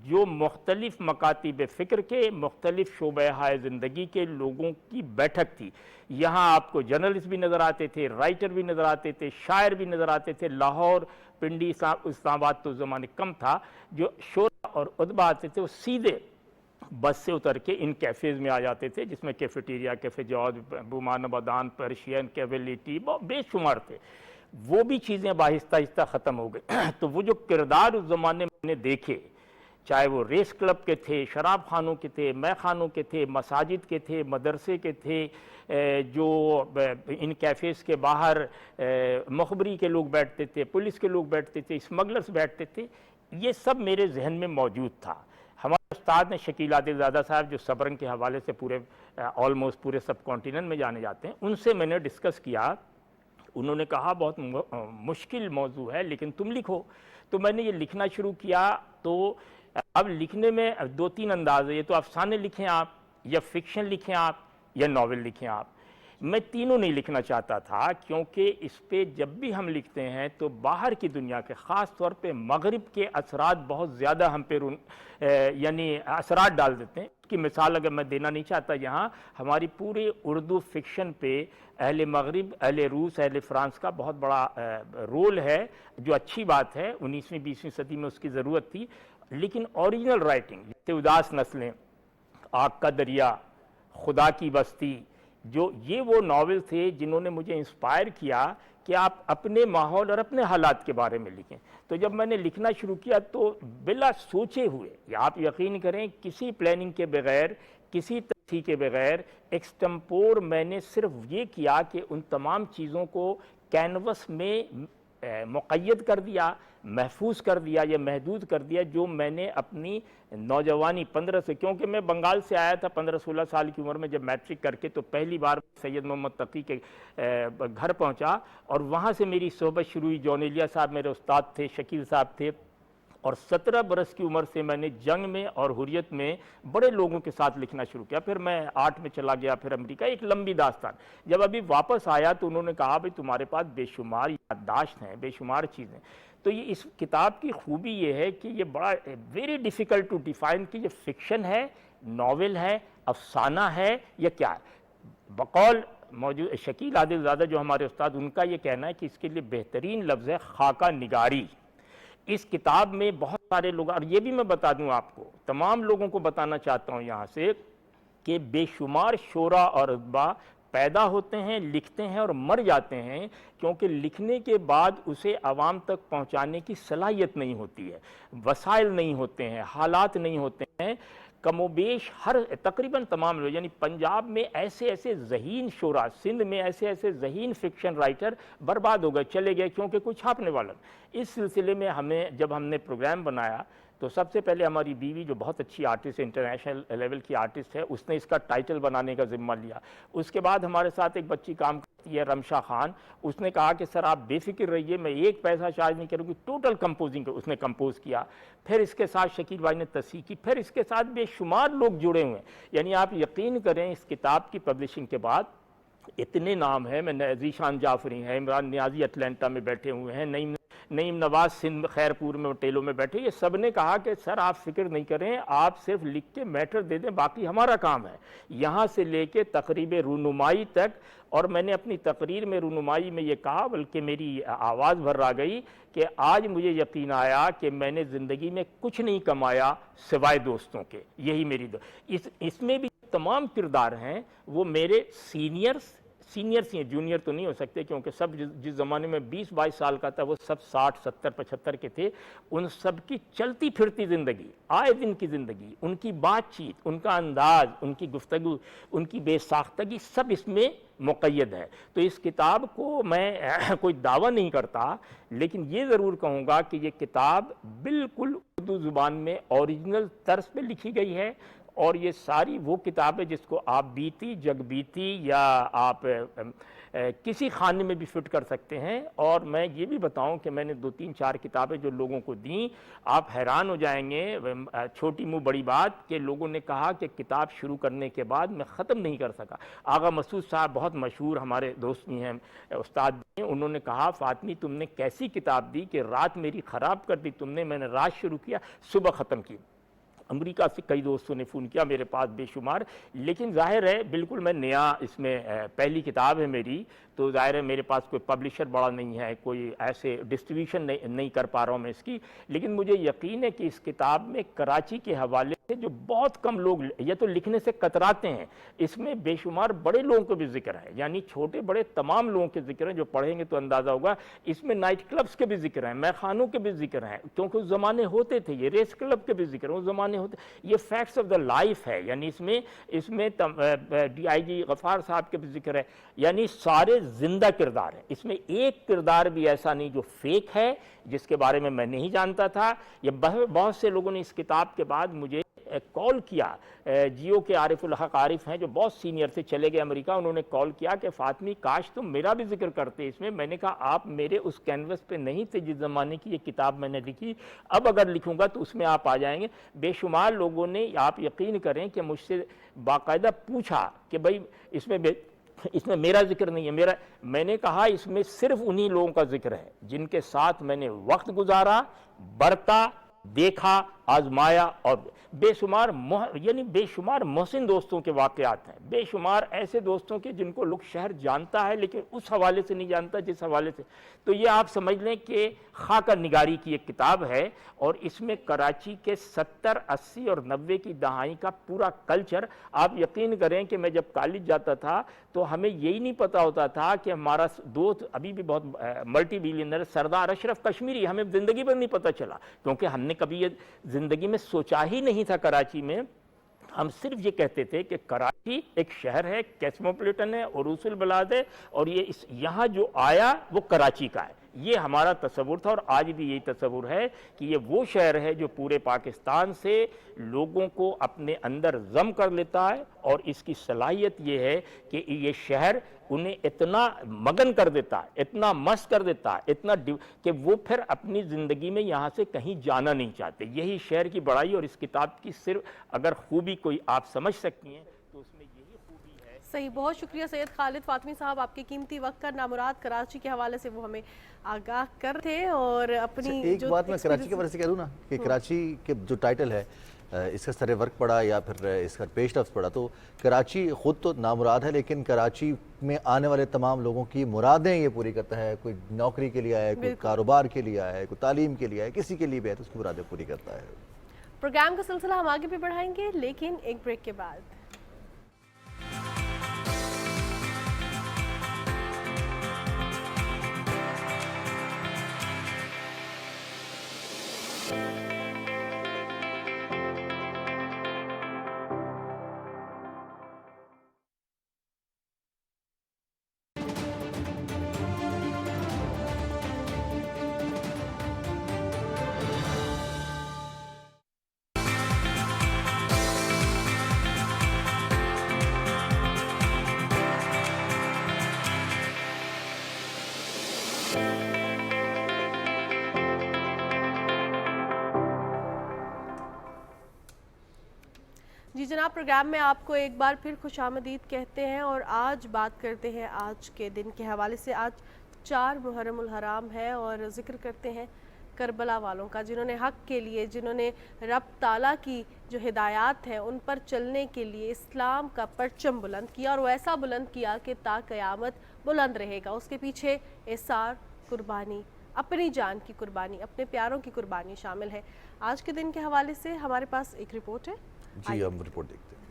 जो मुख्तलिफ मकातिब फ़िक्र के, मुख्तलिफ शोबे ज़िंदगी के लोगों की बैठक थी। यहाँ आपको जर्नलिस्ट भी नज़र आते थे, राइटर भी नज़र आते थे, शायर भी नज़र आते थे। लाहौर, पिंडी, इस्लामाबाद तो ज़माने कम था, जो शोरा और उदबा आते थे वो सीधे बस से उतर के इन कैफ़ेज़ में आ जाते थे, जिसमें कैफेटेरिया, कैफ़े जवाद, बुमान बदान, पर्शियन, कैवेलिटी बेशुमार थे। वो भी चीज़ें अब आहिस्ता आहिस्ता ख़त्म हो गई। तो वो जो किरदार उस ज़माने में देखे, चाहे वो रेस क्लब के थे, शराब खानों के थे, मै खानों के थे, मसाजिद के थे, मदरसे के थे, जो इन कैफ़ेज़ के बाहर मुखबरी के लोग बैठते थे, पुलिस के लोग बैठते थे, स्मगलर्स बैठते थे, ये सब मेरे जहन में मौजूद था। हमारे उस्ताद ने शकील आदिलज़ादा साहब, जो सबरंग के हवाले से पूरे ऑलमोस्ट पूरे सब कॉन्टिनेंट में जाने जाते हैं, उनसे मैंने डिस्कस किया। उन्होंने कहा बहुत मुश्किल मौजू है लेकिन तुम लिखो। तो मैंने ये लिखना शुरू किया। तो अब लिखने में 2-3 अंदाज है, ये तो अफसाने लिखें आप, या फिक्शन लिखें आप, या नावल लिखें आप। मैं तीनों नहीं लिखना चाहता था, क्योंकि इस पे जब भी हम लिखते हैं तो बाहर की दुनिया के, ख़ास तौर पे मगरिब के असरात बहुत ज़्यादा हम पे यानी असरात डाल देते हैं। उसकी मिसाल अगर मैं देना नहीं चाहता यहाँ, हमारी पूरे उर्दू फिक्शन पे अहले मगरिब, अहले रूस, अहले फ्रांस का बहुत बड़ा रोल है, जो अच्छी बात है। 19वीं-20वीं सदी में उसकी ज़रूरत थी। लेकिन ओरिजिनल राइटिंग, जैसे उदास नस्लें, आग का दरिया, खुदा की बस्ती, जो ये वो नावल थे जिन्होंने मुझे इंस्पायर किया कि आप अपने माहौल और अपने हालात के बारे में लिखें। तो जब मैंने लिखना शुरू किया तो बिला सोचे हुए, या आप यकीन करें किसी प्लानिंग के बगैर, किसी तरह के बगैर, एक्सटेम्पोर मैंने सिर्फ ये किया कि उन तमाम चीज़ों को कैनवस में मुक़य्यद कर दिया, महफूज कर दिया या महदूद कर दिया, जो मैंने अपनी नौजवानी 15 से, क्योंकि मैं बंगाल से आया था 15-16 साल की उम्र में जब मैट्रिक करके, तो पहली बार सैयद मोहम्मद तकी के घर पहुंचा और वहां से मेरी सोहबत शुरू हुई। जौनेलिया साहब मेरे उस्ताद थे, शकील साहब थे, और 17 बरस की उम्र से मैंने जंग में और हुर्रियत में बड़े लोगों के साथ लिखना शुरू किया। फिर मैं 8 में चला गया, फिर अमेरिका, एक लंबी दास्तान। जब अभी वापस आया तो उन्होंने कहा भाई तुम्हारे पास बेशुमार याददाश्त हैं, बेशुमार चीज़ें। तो ये इस किताब की खूबी ये है कि ये बड़ा वेरी डिफ़िकल्ट टू डिफ़ाइन कि ये फ़िक्शन है, नावल है, अफसाना है या क्या है। बकौल मौजूद शकील आदिलज़ादा जो हमारे उस्ताद, उनका ये कहना है कि इसके लिए बेहतरीन लफ्ज़ है खाका निगारी। इस किताब में बहुत सारे लोग, और ये भी मैं बता दूं आपको, तमाम लोगों को बताना चाहता हूं यहाँ से कि बेशुमार शोरा और अदबा پیدا ہوتے ہیں, لکھتے ہیں اور مر جاتے ہیں, کیونکہ لکھنے کے بعد اسے عوام تک پہنچانے کی صلاحیت نہیں ہوتی ہے, وسائل نہیں ہوتے ہیں, حالات نہیں ہوتے ہیں. کم و بیش تقریباً تمام لوگ, یعنی پنجاب میں ایسے ذہین شعراء, سندھ میں ایسے ذہین فکشن رائٹر برباد ہو گئے, چلے گئے, کیونکہ کوئی چھاپنے والا نہیں. اس سلسلے میں جب ہم نے پروگرام بنایا تو سب سے پہلے ہماری بیوی جو بہت اچھی آرٹسٹ ہے, انٹرنیشنل لیول کی آرٹسٹ ہے, اس نے اس کا ٹائٹل بنانے کا ذمہ لیا. اس کے بعد ہمارے ساتھ ایک بچی کام کرتی ہے رمشا خان, اس نے کہا کہ سر آپ بے فکر رہیے, میں ایک پیسہ چارج نہیں کروں گی, ٹوٹل کمپوزنگ اس نے کمپوز کیا. پھر اس کے ساتھ شکیل بھائی نے تصحیح کی, پھر اس کے ساتھ بے شمار لوگ جڑے ہوئے ہیں. یعنی آپ یقین کریں اس کتاب کی پبلشنگ کے بعد اتنے نام ہیں, میں ذیشان جعفری ہیں, عمران نیازی اٹلانٹا میں بیٹھے ہوئے ہیں, نعیم نواز سندھ خیرپور میں ٹیلو میں بیٹھے, یہ سب نے کہا کہ سر آپ فکر نہیں کریں, آپ صرف لکھ کے میٹر دے دیں, باقی ہمارا کام ہے. یہاں سے لے کے تقریب رونمائی تک, اور میں نے اپنی تقریر میں رونمائی میں یہ کہا, بلکہ میری آواز بھر آ گئی کہ آج مجھے یقین آیا کہ میں نے زندگی میں کچھ نہیں کمایا سوائے دوستوں کے. یہی میری اس میں بھی تمام کردار ہیں وہ میرے سینئرز ہی ہیں, جونیئر تو نہیں ہو سکتے, کیونکہ سب جس زمانے میں 20-22 سال کا تھا وہ سب 60, 70, 75 کے تھے. ان سب کی چلتی پھرتی زندگی, آئے دن کی زندگی, ان کی بات چیت, ان کا انداز, ان کی گفتگو, ان کی بے ساختگی, سب اس میں مقید ہے. تو اس کتاب کو میں کوئی دعویٰ نہیں کرتا, لیکن یہ ضرور کہوں گا کہ یہ کتاب بالکل اردو زبان میں اوریجنل طرز پہ لکھی گئی ہے, اور یہ ساری وہ کتابیں جس کو آپ بیتی, جگ بیتی یا آپ کسی خانے میں بھی فٹ کر سکتے ہیں. اور میں یہ بھی بتاؤں کہ میں نے 2-3-4 کتابیں جو لوگوں کو دیں, آپ حیران ہو جائیں گے, چھوٹی منہ بڑی بات کہ لوگوں نے کہا کہ کتاب شروع کرنے کے بعد میں ختم نہیں کر سکا. آغا مسعود صاحب بہت مشہور ہمارے دوست بھی ہیں, استاد بھی ہیں, انہوں نے کہا فاطمی تم نے کیسی کتاب دی کہ رات میری خراب کر دی تم نے, میں نے رات شروع کیا صبح ختم کی. امریکہ سے کئی دوستوں نے فون کیا, میرے پاس بے شمار, لیکن ظاہر ہے بالکل میں نیا, اس میں پہلی کتاب ہے میری, تو ظاہر ہے میرے پاس کوئی پبلشر بڑا نہیں ہے, کوئی ایسے ڈسٹریبیوشن نہیں کر پا رہا ہوں میں اس کی. لیکن مجھے یقین ہے کہ اس کتاب میں کراچی کے حوالے سے جو بہت کم لوگ یہ تو لکھنے سے کتراتے ہیں, اس میں بے شمار بڑے لوگوں کو بھی ذکر ہے, یعنی چھوٹے بڑے تمام لوگوں کے ذکر ہیں, جو پڑھیں گے تو اندازہ ہوگا. اس میں نائٹ کلبز کے بھی ذکر ہیں, میخانوں کے بھی ذکر ہیں, کیونکہ اس زمانے ہوتے تھے, یہ ریس کلب کے بھی ذکر ہیں, اس زمانے ہوتے. یہ فیکٹس آف دا لائف ہے, یعنی اس میں ڈی آئی جی غفار صاحب کے بھی ذکر ہے, یعنی سارے زندہ کردار ہیں. اس میں ایک کردار بھی ایسا نہیں جو فیک ہے, جس کے بارے میں نہیں جانتا تھا. یہ بہت سے لوگوں نے اس کتاب کے بعد مجھے کال کیا, جیو کے عارف الحق عارف ہیں جو بہت سینئر تھے, چلے گئے امریکہ, انہوں نے کال کیا کہ فاطمی کاش تم میرا بھی ذکر کرتے اس میں. میں نے کہا آپ میرے اس کینوس پہ نہیں تھے جس زمانے کی یہ کتاب میں نے لکھی, اب اگر لکھوں گا تو اس میں آپ آ جائیں گے. بے شمار لوگوں نے, آپ یقین کریں کہ مجھ سے باقاعدہ پوچھا کہ بھائی اس میں میرا ذکر نہیں ہے. میں نے کہا اس میں صرف انہی لوگوں کا ذکر ہے جن کے ساتھ میں نے وقت گزارا, برتا, دیکھا, آزمایا, اور بے شمار محسن دوستوں کے واقعات ہیں, بے شمار ایسے دوستوں کے جن کو لوگ شہر جانتا ہے لیکن اس حوالے سے نہیں جانتا جس حوالے سے. تو یہ آپ سمجھ لیں کہ خاکہ نگاری کی ایک کتاب ہے, اور اس میں کراچی کے 70, 80 اور 90 کی دہائی کا پورا کلچر. آپ یقین کریں کہ میں جب کالج جاتا تھا تو ہمیں یہی نہیں پتا ہوتا تھا کہ ہمارا دوست ابھی بھی بہت ملٹی بیلینئر سردار اشرف کشمیری, ہمیں زندگی بھر نہیں پتا چلا, کیونکہ ہم نے کبھی یہ زندگی میں سوچا ہی نہیں تھا کراچی میں. ہم صرف یہ کہتے تھے کہ کراچی ایک شہر ہے, کیسموپولیٹن ہے, عروس البلاد ہے, اور یہاں جو آیا وہ کراچی کا ہے. یہ ہمارا تصور تھا, اور آج بھی یہی تصور ہے کہ یہ وہ شہر ہے جو پورے پاکستان سے لوگوں کو اپنے اندر ضم کر لیتا ہے, اور اس کی صلاحیت یہ ہے کہ یہ شہر انہیں اتنا مگن کر دیتا ہے, اتنا مست کر دیتا ہے, کہ وہ پھر اپنی زندگی میں یہاں سے کہیں جانا نہیں چاہتے. یہی شہر کی بڑائی, اور اس کتاب کی صرف اگر خوبی کوئی آپ سمجھ سکتی ہیں تو اس میں یہی خوبی ہے. صحیح, بہت شکریہ سید خالد فاطمی صاحب, آپ کے قیمتی وقت کا. نامراد کراچی کے حوالے سے وہ ہمیں آگاہ کر تھے, اور اپنی ایک بات میں کراچی کے بارے سے کہہ دوں نا کہ کراچی کے جو ٹائٹل ہے, اس کا سر ورک پڑا یا پھر اس کا پیش لفظ پڑا, تو کراچی خود تو نامراد ہے, لیکن کراچی میں آنے والے تمام لوگوں کی مرادیں یہ پوری کرتا ہے. کوئی نوکری کے لیے آیا ہے, کوئی کاروبار کے لیے آیا ہے, کوئی تعلیم کے لیے آیا ہے, کسی کے لیے بھی ہے تو اس کی مرادیں پوری کرتا ہے. پروگرام کا سلسلہ ہم آگے بھی بڑھائیں گے, لیکن ایک بریک کے بعد. जनाब, प्रोग्राम में आपको एक बार फिर खुश आमदीद कहते हैं और आज बात करते हैं आज के दिन के हवाले से। आज 4 मुहर्रमुल हराम है और ज़िक्र करते हैं करबला वालों का, जिन्होंने हक़ के लिए, जिन्होंने रब ताला की जो हिदायत है उन पर चलने के लिए इस्लाम का परचम बुलंद किया और वैसा बुलंद किया कि ता क़यामत बुलंद रहेगा। उसके पीछे एसार, कुर्बानी, अपनी जान की कुर्बानी, अपने प्यारों की कुर्बानी शामिल है। आज के दिन के हवाले से हमारे पास एक रिपोर्ट है, जी हम रिपोर्ट देखते हैं।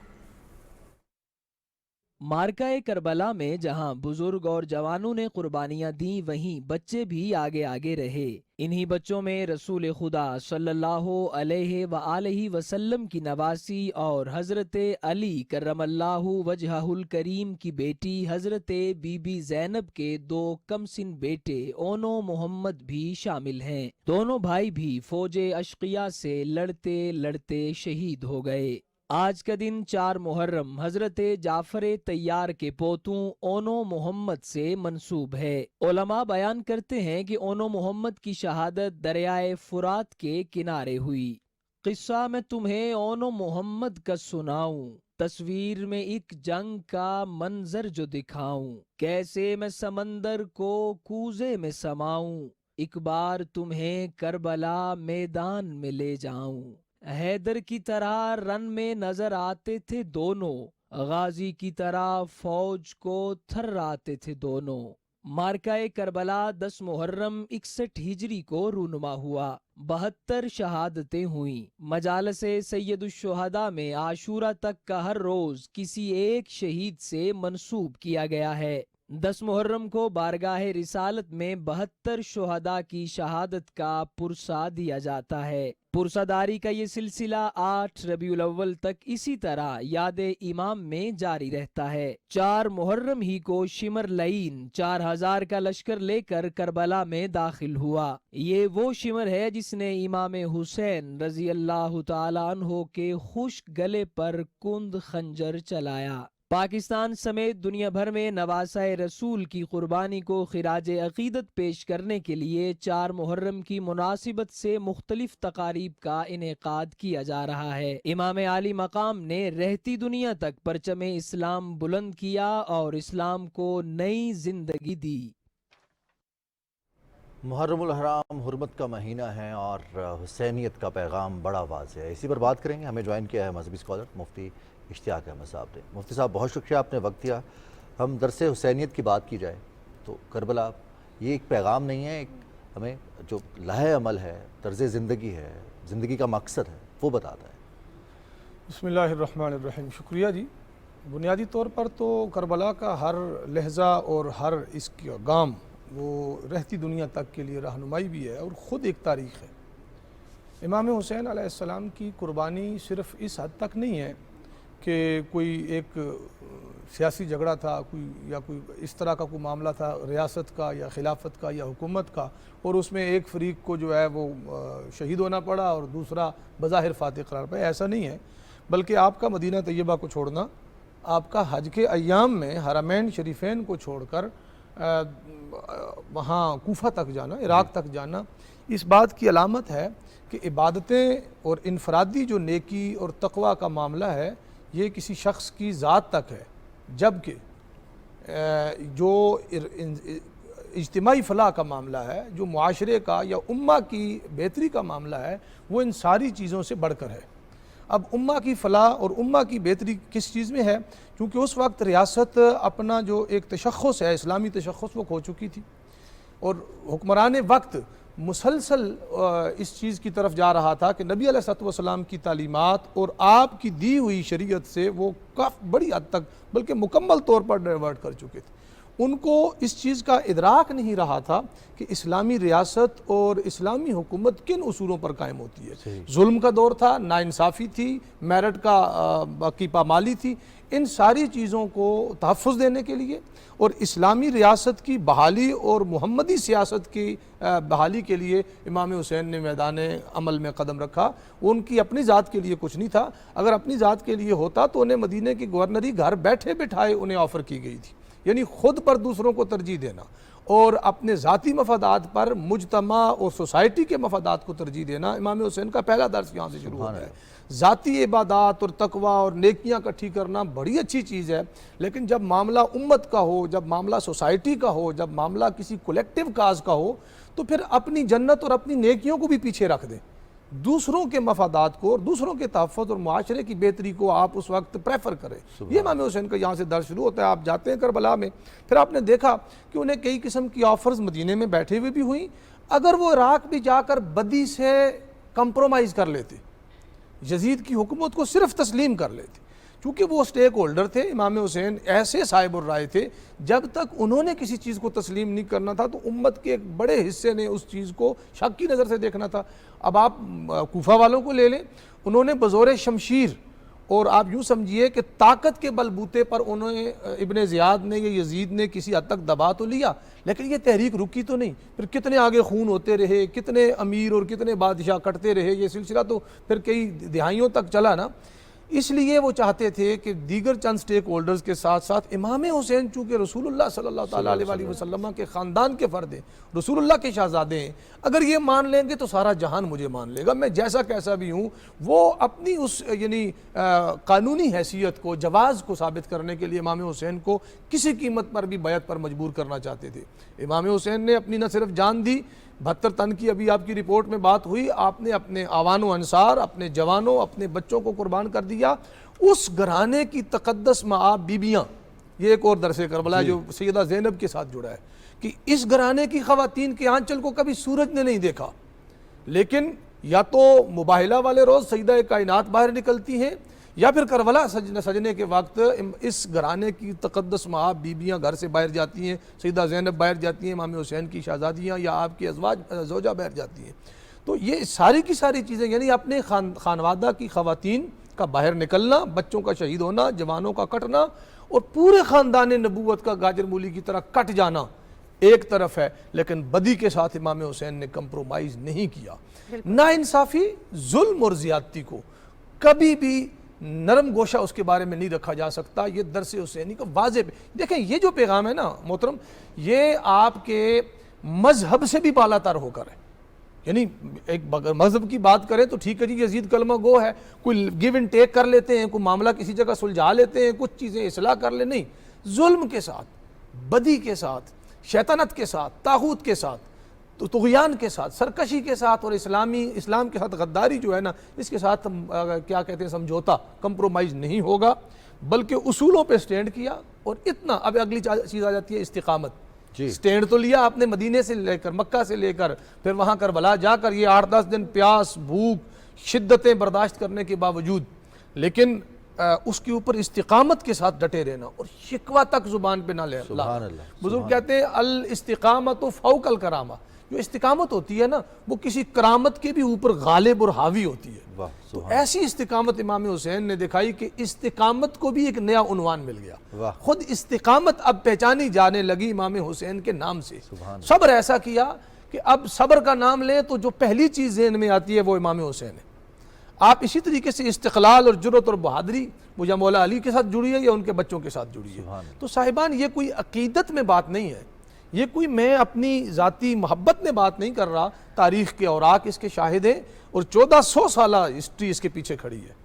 मार्काए करबला में जहां बुजुर्ग और जवानों ने कुर्बानियां दी, वहीं बच्चे भी आगे आगे रहे। इन्हीं बच्चों में रसूल खुदा सल्लल्लाहु अलैहि व आलिहि वसल्लम की नवासी और हजरत अली करमल्लाहु वजहुल करीम की बेटी हजरत बीबी ज़ैनब के 2 कमसिन बेटे ओनो मोहम्मद भी शामिल हैं। दोनों भाई भी फौजे अशकिया से लड़ते लड़ते शहीद हो गए। आज का दिन 4 मुहर्रम हजरत जाफर तैयार के पोतों ओनो मोहम्मद से मंसूब है। उलमा बयान करते हैं कि ओनो मोहम्मद की शहादत दरियाए फुरात के किनारे हुई। किस्सा मैं तुम्हें ओनो मोहम्मद का सुनाऊं, तस्वीर में एक जंग का मंजर जो दिखाऊं, कैसे मैं समंदर को कूजे में समाऊं, एक बार तुम्हें करबला मैदान में ले जाऊं। हैदर की तरह रन में नजर आते थे दोनों, गाजी की तरह फौज को थर्राते थे दोनों। मार्काए करबला 10 मुहर्रम 61 हिजरी को रूनुमा हुआ। 72 शहादतें हुई। मजालसे सैयदुश्शुहदा में आशूरा तक का हर रोज किसी एक शहीद से मंसूब किया गया है। 10 मुहर्रम को बारगाह रिसालत में 72 शुहदा की शहादत का पुरसा दिया जाता है। पुरसादारी का ये सिलसिला 8 रबीउल अव्वल तक इसी तरह याद इमाम में जारी रहता है। 4 मुहर्रम ही को शिमर लईन 4000 का लश्कर लेकर करबला में दाखिल हुआ। ये वो शिमर है जिसने इमाम हुसैन रजी अल्लाह ताला अन्हो के खुश्क गले पर कुंद खंजर चलाया। पाकिस्तान समेत दुनिया भर में नवासाए रसूल की कुर्बानी को खिराज अकीदत पेश करने के लिए 4 मुहर्रम की मुनासिबत से मुख्तलिफ तकारीब का इनेकाद किया जा रहा है। इमाम आली मकाम ने रहती दुनिया तक परचम इस्लाम बुलंद किया और इस्लाम को नई जिंदगी दी। मुहर्रमुल हराम हुर्मत का महीना है और हुसैनियत का पैगाम बड़ा वाज़ेह है। इसी पर बात करेंगे। हमें ज्वाइन किया है मजहबी स्कॉलर मुफ्ती इश्तियाक अहमद साहब ने। मुफ्ती साहब बहुत शुक्रिया, आपने वक्त दिया। हम दरसे हुसैनियत की बात की जाए तो करबला ये एक पैगाम नहीं है, एक हमें जो लाहे अमल है, तर्ज़ ज़िंदगी है, ज़िंदगी का मकसद है, वो बताता है। बिस्मिल्लाहिर्रहमानिर्रहीम। शुक्रिया जी। बुनियादी तौर पर तो करबला का हर लहजा और हर इसका गाम वो रहती दुनिया तक के लिए रहनुमाई भी है और ख़ुद एक तारीख़ है। इमाम हुसैन अलैहिस्सलाम की कुर्बानी सिर्फ़ इस हद तक नहीं है कि कोई एक सियासी झगड़ा था, कोई इस तरह का कोई मामला था रियासत का या खिलाफत का या हुकूमत का, और उसमें एक फ़रीक को जो है वो शहीद होना पड़ा और दूसरा बज़ाहिर फ़ातिह करार पाया। ऐसा नहीं है, बल्कि आपका मदीना तैयबा को छोड़ना, आपका हज के अय्याम में हरमैन शरीफैन को छोड़कर वहाँ कूफा तक जाना, इराक़ तक जाना, इस बात की अलामत है कि इबादतें और इनफरादी जो नेकी और तक़वा का मामला है ये किसी शख्स की ज़ात तक है, जबकि जो इज्तिमाई फ़लाह का मामला है, जो मुआशरे का या उम्मा की बेहतरी का मामला है, वो इन सारी चीज़ों से बढ़कर है। अब उम्मा की फ़लाह और उम्मा की बेहतरी किस चीज़ में है? क्योंकि उस वक्त रियासत अपना जो एक तशख़्ख़ुस है, इस्लामी तशख़्ख़ुस, वो खो चुकी थी और हुक्मरान वक्त मुसलसल इस चीज़ की तरफ जा रहा था कि नबी अलैहिस्सलाम की तालीमात और आपकी दी हुई शरीयत से वो काफ़ी बड़ी हद तक बल्कि मुकम्मल तौर पर डाइवर्ट कर चुके थे। उनको इस चीज़ का इदराक नहीं रहा था कि इस्लामी रियासत और इस्लामी हुकूमत किन उसूलों पर कायम होती है। जुल्म का दौर था, नाइंसाफ़ी थी, मेरिट की पामाली थी। इन सारी चीज़ों को तहफ़्फ़ुज़ देने के लिए और इस्लामी रियासत की बहाली और मुहम्मदी सियासत की बहाली के लिए इमाम हुसैन ने मैदान अमल में कदम रखा। उनकी अपनी ज़ात के लिए कुछ नहीं था। अगर अपनी ज़ात के लिए होता तो उन्हें मदीने की गवर्नरी घर बैठे बिठाए उन्हें ऑफ़र की गई थी, यानी ख़ुद पर दूसरों को तरजीह देना और अपने ज़ाती मफादात पर मुजतमा और सोसाइटी के मफादात को तरजीह देना। इमाम हुसैन का पहला दर्स यहाँ से शुरू होता है। ذاتی عبادات اور تقوی اور نیکیاں اکٹھی کرنا بڑی اچھی چیز ہے، لیکن جب معاملہ امت کا ہو، جب معاملہ سوسائٹی کا ہو، جب معاملہ کسی کولیکٹیو کاز کا ہو، تو پھر اپنی جنت اور اپنی نیکیوں کو بھی پیچھے رکھ دیں، دوسروں کے مفادات کو اور دوسروں کے تحفظ اور معاشرے کی بہتری کو آپ اس وقت پریفر کریں۔ یہ امام حسین کا یہاں سے درس شروع ہوتا ہے۔ آپ جاتے ہیں کربلا میں، پھر آپ نے دیکھا کہ انہیں کئی قسم کی آفرز مدینے میں بیٹھے ہوئے بھی ہوئیں، اگر وہ عراق بھی جا کر بدی سے کمپرومائز کر لیتے، یزید کی حکومت کو صرف تسلیم کر لیتے، چونکہ وہ سٹیک ہولڈر تھے، امام حسین ایسے صاحب الرائے تھے، جب تک انہوں نے کسی چیز کو تسلیم نہیں کرنا تھا تو امت کے ایک بڑے حصے نے اس چیز کو شک کی نظر سے دیکھنا تھا۔ اب آپ کوفہ والوں کو لے لیں، انہوں نے بزور شمشیر اور آپ یوں سمجھیے کہ طاقت کے بلبوتے پر انہوں نے ابن زیاد نے یا یزید نے کسی حد تک دبا تو لیا، لیکن یہ تحریک رکی تو نہیں۔ پھر کتنے آگے خون ہوتے رہے، کتنے امیر اور کتنے بادشاہ کٹتے رہے، یہ سلسلہ تو پھر کئی دہائیوں تک چلا نا۔ اس لیے وہ چاہتے تھے کہ دیگر چند سٹیک ہولڈرز کے ساتھ ساتھ امام حسین چونکہ رسول اللہ صلی اللہ تعالیٰ علیہ وسلم کے خاندان کے فرد ہیں، رسول اللہ کے شہزادے ہیں، اگر یہ مان لیں گے تو سارا جہان مجھے مان لے گا، میں جیسا کیسا بھی ہوں۔ وہ اپنی اس یعنی قانونی حیثیت کو، جواز کو ثابت کرنے کے لیے امام حسین کو کسی قیمت پر بھی بیعت پر مجبور کرنا چاہتے تھے۔ امام حسین نے اپنی نہ صرف جان دی، 72 طن کی ابھی آپ کی رپورٹ میں بات ہوئی، آپ نے اپنے آوان و انصار، اپنے جوانوں، اپنے بچوں کو قربان کر دیا۔ اس گھرانے کی تقدس مآب بیبیاں، یہ ایک اور درس کربلا جو سیدہ زینب کے ساتھ جڑا ہے، کہ اس گھرانے کی خواتین کے آنچل کو کبھی سورج نے نہیں دیکھا، لیکن یا تو مباہلہ والے روز سیدہ کائنات باہر نکلتی ہیں، یا پھر کربلا سجنے کے وقت اس گھرانے کی تقدس مآب بیبیاں گھر سے باہر جاتی ہیں، سیدہ زینب باہر جاتی ہیں، امام حسین کی شہزادیاں یا آپ کی زوجہ باہر جاتی ہیں۔ تو یہ ساری کی ساری چیزیں یعنی اپنے خانوادہ کی خواتین کا باہر نکلنا، بچوں کا شہید ہونا، جوانوں کا کٹنا اور پورے خاندان نبوت کا گاجر مولی کی طرح کٹ جانا ایک طرف ہے، لیکن بدی کے ساتھ امام حسین نے کمپرومائز نہیں کیا۔ ناانصافی، ظلم اور زیادتی کو کبھی بھی نرم گوشہ اس کے بارے میں نہیں رکھا جا سکتا۔ یہ درس حسینی کا واضح دیکھیں، یہ جو پیغام ہے نا محترم، یہ آپ کے مذہب سے بھی بالا تر ہو کر ہے۔ یعنی ایک مذہب کی بات کریں تو ٹھیک ہے جی، یزید کلمہ گو ہے، کوئی گیو اینڈ ٹیک کر لیتے ہیں، کوئی معاملہ کسی جگہ سلجھا لیتے ہیں، کچھ چیزیں اصلاح کر لیں، نہیں، ظلم کے ساتھ، بدی کے ساتھ، شیطنت کے ساتھ، طاغوت کے ساتھ، تو طغیان کے ساتھ، سرکشی کے ساتھ اور اسلام کے ساتھ غداری جو ہے نا، اس کے ساتھ کیا کہتے ہیں سمجھوتا، کمپرومائز نہیں ہوگا، بلکہ اصولوں پہ سٹینڈ کیا۔ اور اتنا اب اگلی چیز آ جاتی ہے استقامت۔ سٹینڈ تو لیا آپ نے مدینے سے لے کر، مکہ سے لے کر، پھر وہاں کربلا جا کر یہ 8-10 دن پیاس، بھوک، شدتیں برداشت کرنے کے باوجود، لیکن اس کے اوپر استقامت کے ساتھ ڈٹے رہنا اور شکوہ تک زبان پہ نہ لے۔ بزرگ کہتے ہیں الاستقامت فوق الکرامہ، جو استقامت ہوتی ہے نا وہ کسی کرامت کے بھی اوپر غالب اور حاوی ہوتی ہے۔ تو ایسی استقامت امام حسین نے دکھائی کہ استقامت کو بھی ایک نیا عنوان مل گیا۔ خود استقامت اب پہچانی جانے لگی امام حسین کے نام سے۔ صبر ایسا کیا کہ اب صبر کا نام لیں تو جو پہلی چیز ذہن میں آتی ہے وہ امام حسین ہے۔ آپ اسی طریقے سے استقلال اور جرأت اور بہادری وہ یا مولا علی کے ساتھ جڑی ہے یا ان کے بچوں کے ساتھ جڑی ہے۔ تو صاحبان یہ کوئی عقیدت میں بات نہیں ہے، یہ کوئی میں اپنی ذاتی محبت میں بات نہیں کر رہا، تاریخ کے اوراق اس کے شاہد ہیں اور 1400 سالہ ہسٹری اس کے پیچھے کھڑی ہے۔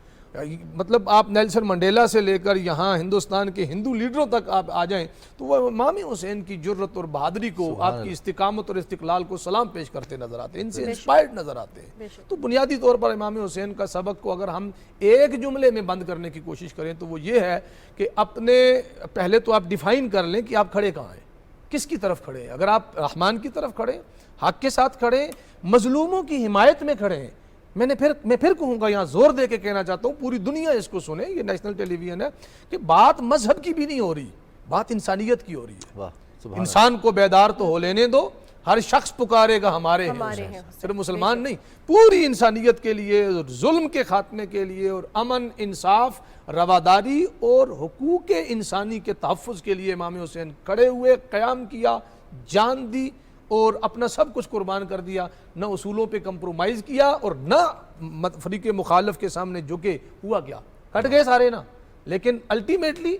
مطلب آپ نیلسن منڈیلا سے لے کر یہاں ہندوستان کے ہندو لیڈروں تک آپ آ جائیں تو وہ امام حسین کی جرأت اور بہادری کو، آپ کی استقامت اور استقلال کو سلام پیش کرتے نظر آتے ہیں، ان سے انسپائرڈ نظر آتے ہیں۔ تو بنیادی طور پر امام حسین کا سبق کو اگر ہم ایک جملے میں بند کرنے کی کوشش کریں تو وہ یہ ہے کہ اپنے پہلے تو آپ ڈیفائن کر لیں کہ آپ کھڑے کہاں ہیں، کس کی طرف کھڑے ہیں۔ اگر آپ رحمان کی طرف کھڑے، حق کے ساتھ کھڑے، مظلوموں کی حمایت میں کھڑے ہیں، میں پھر کہوں گا، یہاں زور دے کے کہنا چاہتا ہوں، پوری دنیا اس کو سنے، یہ نیشنل ٹیلی ویژن ہے، کہ بات مذہب کی بھی نہیں ہو رہی، بات انسانیت کی ہو رہی ہے۔ انسان کو بیدار تو ہو لینے دو، ہر شخص پکارے گا ہمارے ہیں، صرف مسلمان نہیں، پوری انسانیت کے لیے، ظلم کے خاتمے کے لیے اور امن، انصاف، رواداری اور حقوق انسانی کے تحفظ کے لیے امام حسین کھڑے ہوئے، قیام کیا، جان دی اور اپنا سب کچھ قربان کر دیا، نہ اصولوں پہ کمپرومائز کیا اور نہ فریق مخالف کے سامنے جھکے۔ ہوا کیا؟ کٹ گئے سارے نا، لیکن الٹیمیٹلی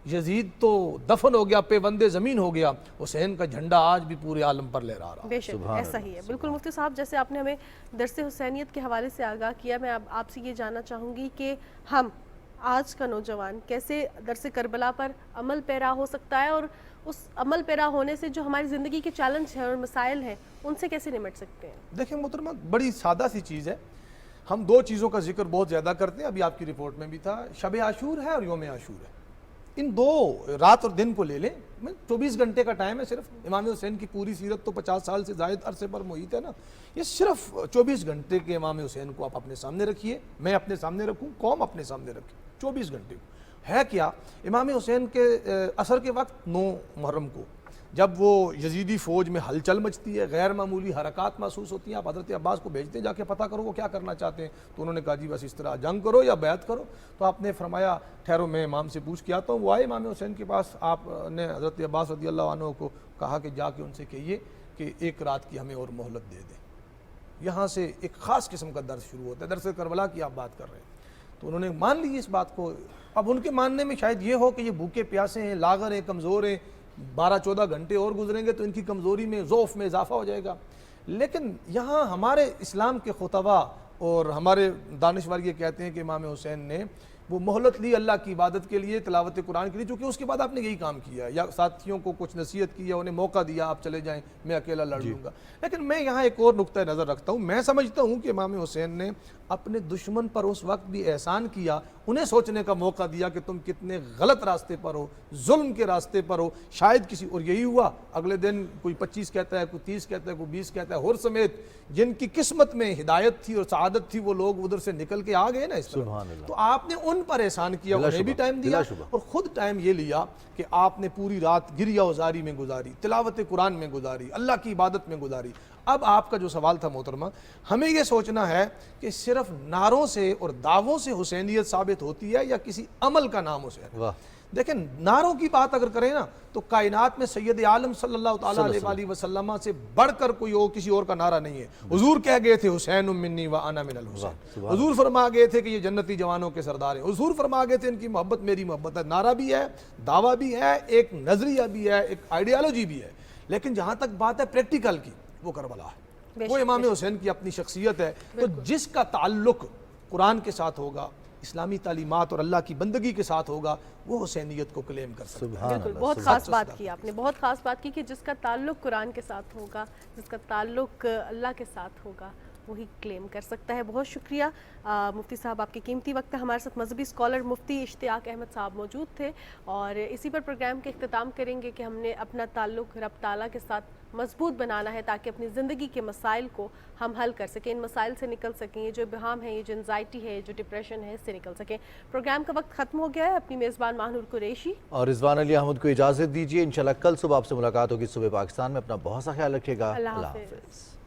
यजीद तो दफन हो गया, पेवंदे ज़मीन हो गया, हुसैन का झंडा आज भी पूरे आलम पर लहरा रहा है। बेशक ऐसा ही है। बिल्कुल मुफ्ती साहब, जैसे आपने हमें दरस हुसैनियत के हवाले से आगाह किया, मैं आपसे ये जानना चाहूँगी कि हम आज का नौजवान कैसे दरस करबला पर अमल पैरा हो सकता है, और उस अमल पैरा होने से जो हमारी ज़िंदगी के चैलेंज हैं और मसाइल हैं उनसे कैसे निमट सकते हैं? देखिए मोहतरमा, बड़ी सादा सी चीज़ है। हम दो चीज़ों का जिक्र बहुत ज़्यादा करते हैं, अभी आपकी रिपोर्ट में भी था, शब आशूर है और योम आशूर है। इन दो रात और दिन को ले लें, 24 घंटे का टाइम है सिर्फ। इमाम हुसैन की पूरी सीरत तो 50 साल से ज़ायद अरसे पर मुहित है ना। ये सिर्फ 24 घंटे के इमाम हुसैन को आप अपने सामने रखिए, मैं अपने सामने रखूँ, कौम अपने सामने रखे, 24 घंटे को। है क्या, इमाम हुसैन के असर के वक्त 9 मुहर्रम को जब वो यजीदी फ़ौज में हलचल मचती है, गैर मामूली हरकत महसूस होती हैं, आप हज़रत अब्बास को भेजते हैं जाके पता करो वो क्या करना चाहते हैं। तो उन्होंने कहा जी बस इस तरह जंग करो या बैत करो। तो आपने फरमाया ठहरो मैं इमाम से पूछ के आता हूँ। वो आए इमाम हुसैन के पास, आपने हज़रत अब्बास रज़ी अल्लाह अन्हु को कहा कि जाके उनसे कहिए कि एक रात की हमें और मोहलत दे दें। यहाँ से एक ख़ास किस्म का दर्स शुरू होता है, दर्स करबला की आप बात कर रहे हैं। तो उन्होंने मान ली इस बात को। अब उनके मानने में शायद ये हो कि ये भूखे प्यासे हैं, लागर हैं, कमज़ोर हैं, 12-14 घंटे और गुजरेंगे तो इनकी कमज़ोरी में, ज़ौफ़ में इजाफा हो जाएगा। लेकिन यहाँ हमारे इस्लाम के खुतबा और हमारे दानिशवर ये कहते हैं कि इमाम हुसैन ने वो मोहलत ली अल्लाह की इबादत के लिए, तिलावत कुरान के लिए, चूँकि उसके बाद आपने यही काम किया या साथियों को कुछ नसीहत की या उन्हें मौका दिया आप चले जाएं, मैं अकेला लड़ लूँगा। लेकिन मैं यहाँ एक और नुक्ता नज़र रखता हूँ। मैं समझता हूँ कि इमाम हुसैन ने अपने दुश्मन पर उस वक्त भी एहसान किया, उन्हें सोचने का मौका दिया कि तुम कितने गलत रास्ते पर हो, जुल्म के रास्ते पर हो। शायद किसी, और यही हुआ, अगले दिन कोई 25 कहता है, कोई 30 कहता है, कोई 20 कहता है, हुर समेत जिनकी किस्मत में हिदायत थी और सआदत थी वो लोग उधर से निकल के आ गए ना इस तरह। तो आपने उन पर एहसान किया, उन्हें भी टाइम दिया और खुद टाइम ये लिया कि आपने पूरी रात गिरिया उजारी में गुजारी, तिलावत कुरान में गुजारी, अल्लाह की इबादत में गुजारी। अब आपका जो सवाल था मोहतरमा, हमें यह सोचना है कि सिर्फ नारों से और दावों से हुसैनियत साबित होती है या किसी अमल का नाम हुसैन। देखें, नारों की बात अगर करें ना तो कायनात में सैयद आलम सल्लल्लाहु अलैहि वसल्लम से बढ़कर कोई और किसी और का नारा नहीं है। हुजूर कह गए थे हुसैन मिन्नी व अना मिनल हुसैन। हुजूर फरमा गए थे कि ये जन्नती जवानों के सरदार हैं। हुजूर फरमा गए थे इनकी मोहब्बत मेरी मोहब्बत है। नारा भी है, दावा भी है, एक नजरिया भी है, एक आइडियालॉजी भी है। लेकिन जहां तक बात है प्रैक्टिकल की, वो करबला है, वो इमाम हुसैन की अपनी शख्सियत है। तो जिसका ताल्लुक कुरान के साथ होगा, इस्लामी तालीमात और अल्लाह की बंदगी के साथ होगा, वो हुसैनियत को क्लेम कर सकता है। बिल्कुल, बहुत खास बात की आपने, बहुत खास बात की कि जिसका ताल्लुक कुरान के साथ होगा, जिसका ताल्लुक अल्लाह के साथ होगा, वही क्लेम कर सकता है। बहुत शुक्रिया मुफ्ती साहब, आपके कीमती वक्त है। हमारे साथ मजहबी स्कॉलर मुफ्ती इश्तियाक अहमद साहब मौजूद थे और इसी पर प्रोग्राम के इख्तिताम करेंगे कि हमने अपना ताल्लुक रब ताला के साथ मजबूत बनाना है ताकि अपनी ज़िंदगी के मसाइल को हम हल कर सकें, इन मसाइल से निकल सकें। ये जो बहाम है, ये जो एंजाइटी है, जो डिप्रेशन है, इससे निकल सकें। प्रोग्राम का वक्त ख़त्म हो गया है। अपनी मेज़बान माहनूर कुरैशी और रिजवान अली अहमद को इजाज़त दीजिए। इंशाल्लाह कल सुबह आपसे मुलाकात होगी सुबह पाकिस्तान में। अपना बहुत सा ख्याल रखिएगा। अल्लाह हाफ़िज़।